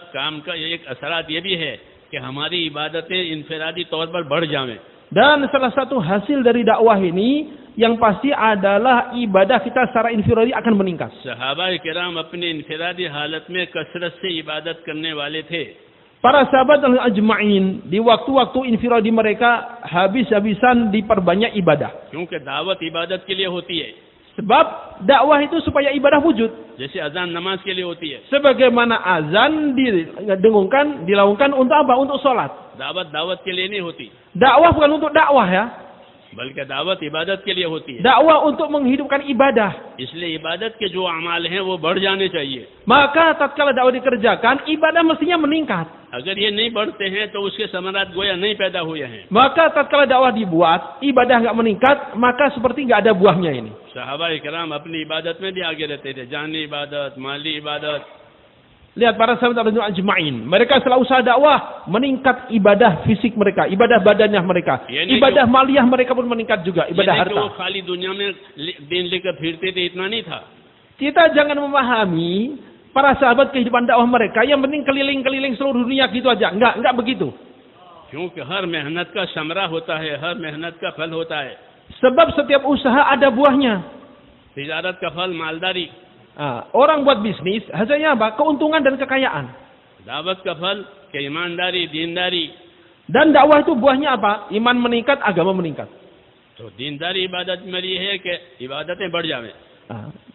काम का एक असरात ये भी है कि हमारी इबादतें इनफरादी तौर पर बढ़ जाएं. Dan salah satu hasil dari dakwah ini yang pasti adalah ibadah kita secara infiradi akan meningkat. सहाबा किराम अपनी इनफरादी हालत में कसरत से इबादत करने वाले थे. Para sahabat ajma'in di waktu-waktu infiradi mereka habis-habisan diperbanyak ibadah. क्योंकि दावत इबादत के लिए होती है. Sebab dakwah itu supaya ibadah wujud. जैसे अजान नमाज के लिए होती है. Sebagaimana azan dilakukan untuk apa? Untuk sholat. दावत के लिए नहीं होती. Dakwah bukan untuk dakwah ya. बल्कि दावत इबादत के लिए होती है. Dakwah untuk menghidupkan ibadah. इसलिए इबादत के जो अमाल हैं वो बढ़ जाने चाहिए. Maka tatkala dakwah dikerjakan, ibadah mestinya meningkat. अगर ये नहीं बढ़ते हैं तो उसके समरात गोया नहीं पैदा हुए हैं. Maka tatkala dakwah dibuat, ibadah enggak meningkat, maka seperti enggak ada buahnya ini. सहाबा किराम अपनी इबादत में भी आगे रहते थे. जानी इबादत, माली इबादत. Lihat para sahabat ajma'in, mereka selalu usaha dakwah meningkat ibadah fisik mereka, ibadah badannya mereka, ibadah maliyah mereka pun meningkat juga, ibadah harta. वो खाली दुनिया में दिन लेकर फिरते थे, इतना नहीं था. Kita jangan memahami para sahabat kehidupan dakwah mereka yang penting keliling-keliling seluruh dunia gitu aja. Enggak begitu. क्योंकि हर मेहनत का समरा होता है, हर मेहनत का फल होता है. Sebab setiap usaha ada buahnya. तिजारत का फल मालदारी. Orang buat bisnis hasilnya apa? Keuntungan dan kekayaan. दावत का फल के ईमानदारी, दीनदारी. Dan dakwah itu buahnya apa? Iman meningkat, agama meningkat. तो दीनदारी इबादत में ये है कि इबादतें बढ़ जाएं.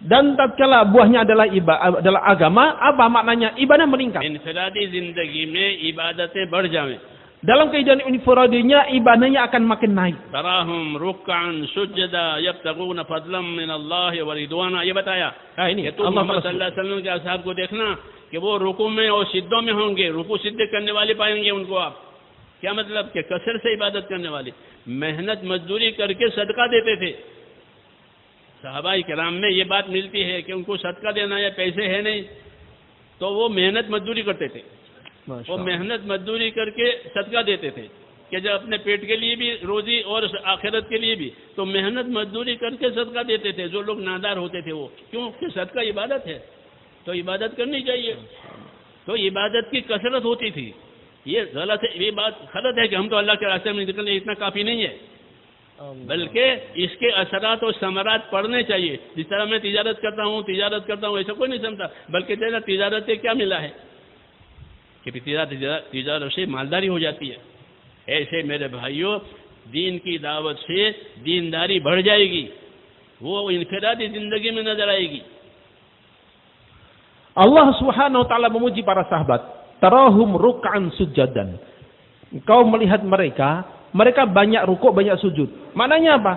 Dan tatkala buahnya adalah agama, apa maknanya? Ibadah meningkat. इंफरादी जिंदगी में इबादतें बढ़ जाएं. Dalam kehidupan infiradinya, ibadahnya akan makin naik. तराहुम रुक्कान सुजदा यब्तगून फضلا من الله वरिदवाना, ये बताया. Ini तो मोहम्मद सल्लल्लाहु अलैहि वसल्लम के असहाब को देखना कि वो रुकू में और सिद्धों में होंगे, रुकू सिद्धे करने वाले पाएंगे उनको आप. क्या मतलब कि कसर से इबादत करने वाले, मेहनत मजदूरी करके सदका देते थे. सहाबाई किराम में ये बात मिलती है कि उनको सदका देना या पैसे है नहीं, तो वो मेहनत मजदूरी करते थे. वो मेहनत मजदूरी करके सदका देते थे कि जब अपने पेट के लिए भी रोजी और आखिरत के लिए भी, तो मेहनत मजदूरी करके सदका देते थे. जो लोग नादार होते थे वो, क्योंकि सदका इबादत है, तो इबादत करनी चाहिए. तो इबादत की कसरत होती थी. ये गलत है, ये बात गलत है कि हम तो अल्लाह के रास्ते में निकलने इतना काफी नहीं है, बल्कि इसके असरात और समरात पढ़ने चाहिए. जिस तरह मैं तिजारत करता हूँ ऐसा कोई नहीं समझता, बल्कि तेरा तिजारत से क्या मिला है कि तिजारत से मालदारी हो जाती है. ऐसे मेरे भाइयों, दीन की दावत से दीनदारी बढ़ जाएगी, वो इनफिरादी जिंदगी में नजर आएगी. Allah Subhanahu wa taala memuji para sahabat. Tarahum ruk'an sujadan. Engkau melihat mereka banyak rukuk, banyak sujud. Maknanya apa?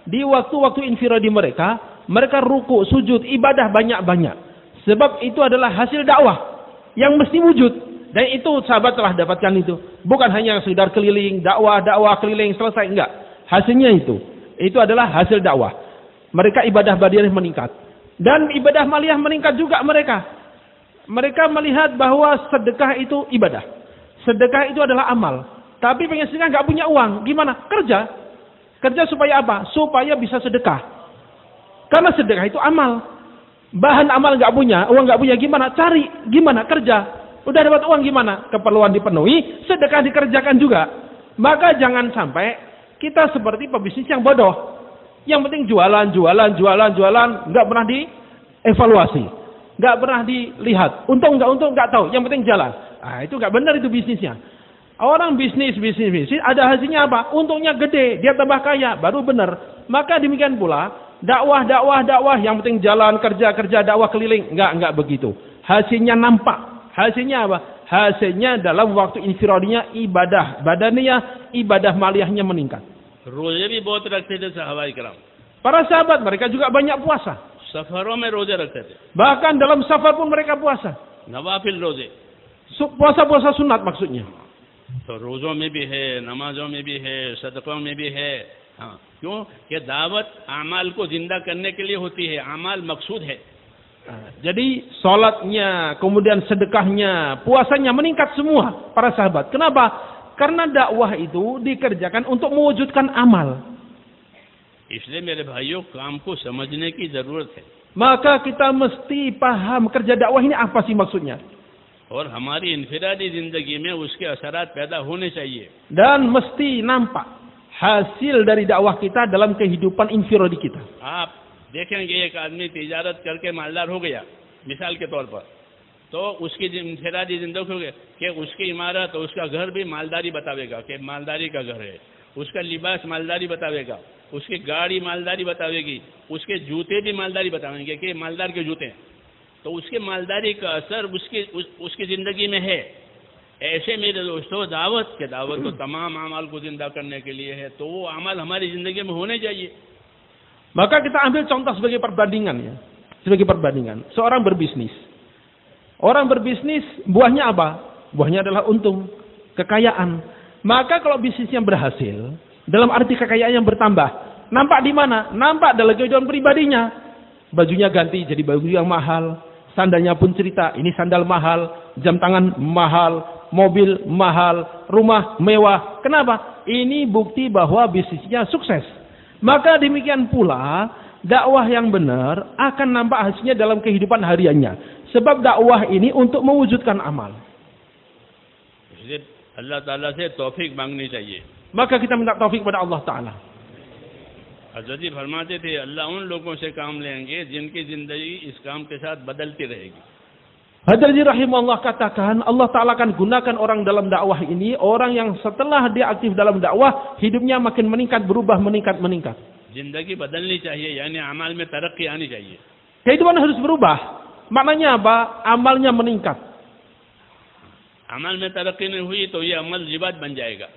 Di waktu-waktu infiradi mereka rukuk, sujud, ibadah banyak-banyak. Sebab itu adalah hasil dakwah yang mesti wujud. Dan itu sahabat telah dapatkan itu. Bukan hanya sekedar keliling, dakwah keliling, selesai. Enggak. Hasilnya itu. Itu adalah hasil dakwah. Mereka ibadah badiyah meningkat. Dan ibadah maliyah meningkat juga mereka. Mereka melihat bahwa sedekah itu ibadah. Sedekah itu adalah amal. Tapi pengen sedekah nggak punya uang. Gimana? Kerja. Kerja supaya apa? Supaya bisa sedekah. Karena sedekah itu amal. Bahan amal nggak punya, uang nggak punya, gimana? Cari. Gimana? Kerja. Udah dapat uang gimana? Keperluan dipenuhi, sedekah dikerjakan juga. Maka jangan sampai kita seperti pebisnis yang bodoh. Yang penting jualan, nggak pernah dievaluasi. Nggak pernah dilihat, untung nggak tahu, yang penting jalan. Itu nggak benar, itu bisnisnya. Orang bisnis ada hasilnya apa? Untungnya gede, dia tambah kaya, baru benar. Maka demikian pula dakwah, yang penting jalan, kerja, dakwah keliling, nggak begitu. Hasilnya nampak. Hasilnya apa? Hasilnya dalam waktu infiradinya ibadah badaniyah, ibadah maliyahnya meningkat. रोजे भी बहुत रखते थे सहाबाए किराम. Para sahabat mereka juga banyak puasa. सफरों में रोजे रखते थे. Bahkan dalam safar pun mereka puasa. नवाफिल रोजे. Puasa sunat maksudnya. तो रोजों में भी है, नमाजों में भी है, सदकों में भी है. हाँ, क्यों? ये दावत अमाल को जिंदा करने के लिए होती है. अमाल मकसूद है. Jadi sholatnya, kemudian sedekahnya, puasanya meningkat semua para sahabat. Kenapa? Karena dakwah itu dikerjakan untuk mewujudkan amal. इसलिए मेरे भाइयों, काम को समझने की जरूरत है. Maka kita mesti paham kerja dakwah ini apa sih maksudnya. और हमारी इनफिरादी जिंदगी में उसके असरात पैदा होने चाहिए. Dan mesti nampak hasil dari dakwah kita dalam kehidupan infiradi kita. आप देखेंगे एक आदमी तिजारत करके मालदार हो गया, मिसाल के तौर पर, तो उसकी इनफिरादी जिंदगी होगी कि उसकी इमारत, उसका घर भी मालदारी बतावेगा कि मालदारी का घर है. उसका लिबास मालदारी बतावेगा, उसकी गाड़ी मालदारी बतावेगी, उसके जूते भी मालदारी बतावेंगे कि मालदार के जूते हैं. तो उसके मालदारी का असर उसकी जिंदगी में है. ऐसे मेरे दोस्तों, दावत तो तमाम अमाल को जिंदा करने के लिए है. तो वो अमाल हमारी जिंदगी में होने चाहिए. Maka kita ambil contoh sebagai perbandingan ya. Sebagai perbandingan. Seorang berbisnis. Orang berbisnis buahnya apa? Buahnya adalah untung, kekayaan. Maka kalau bisnisnya berhasil, dalam arti kekayaan yang bertambah, nampak di mana? Nampak dalam kehidupan pribadinya. Bajunya ganti jadi baju yang mahal, sandalnya pun cerita, ini sandal mahal, jam tangan mahal, mobil mahal, rumah mewah. Kenapa? Ini bukti bahwa bisnisnya sukses. Maka demikian pula dakwah yang benar akan nampak hasilnya dalam kehidupan hariannya. Sebab dakwah ini untuk mewujudkan amal. Allah Ta'ala से तौफीक मांगनी चाहिए. Maka kita minta taufik kepada Allah Ta'ala. हज़रत जी फरमाते थे, अल्लाह उन लोगों से काम लेंगे जिनकी जिंदगी इस काम के साथ बदलती रहेगी. Hadzrat rahimahullah katakan, Allah Ta'ala akan gunakan orang dalam dakwah ini, orang yang setelah dia aktif dalam dakwah, hidupnya makin meningkat, berubah meningkat. जिंदगी बदलनी चाहिए, यानी अमल में तरक्की आनी चाहिए. Kehidupan harus berubah. Maknanya apa? Amalnya meningkat. अमल में तरक्की नहीं हुई तो ये अमल जिबात बन जाएगा.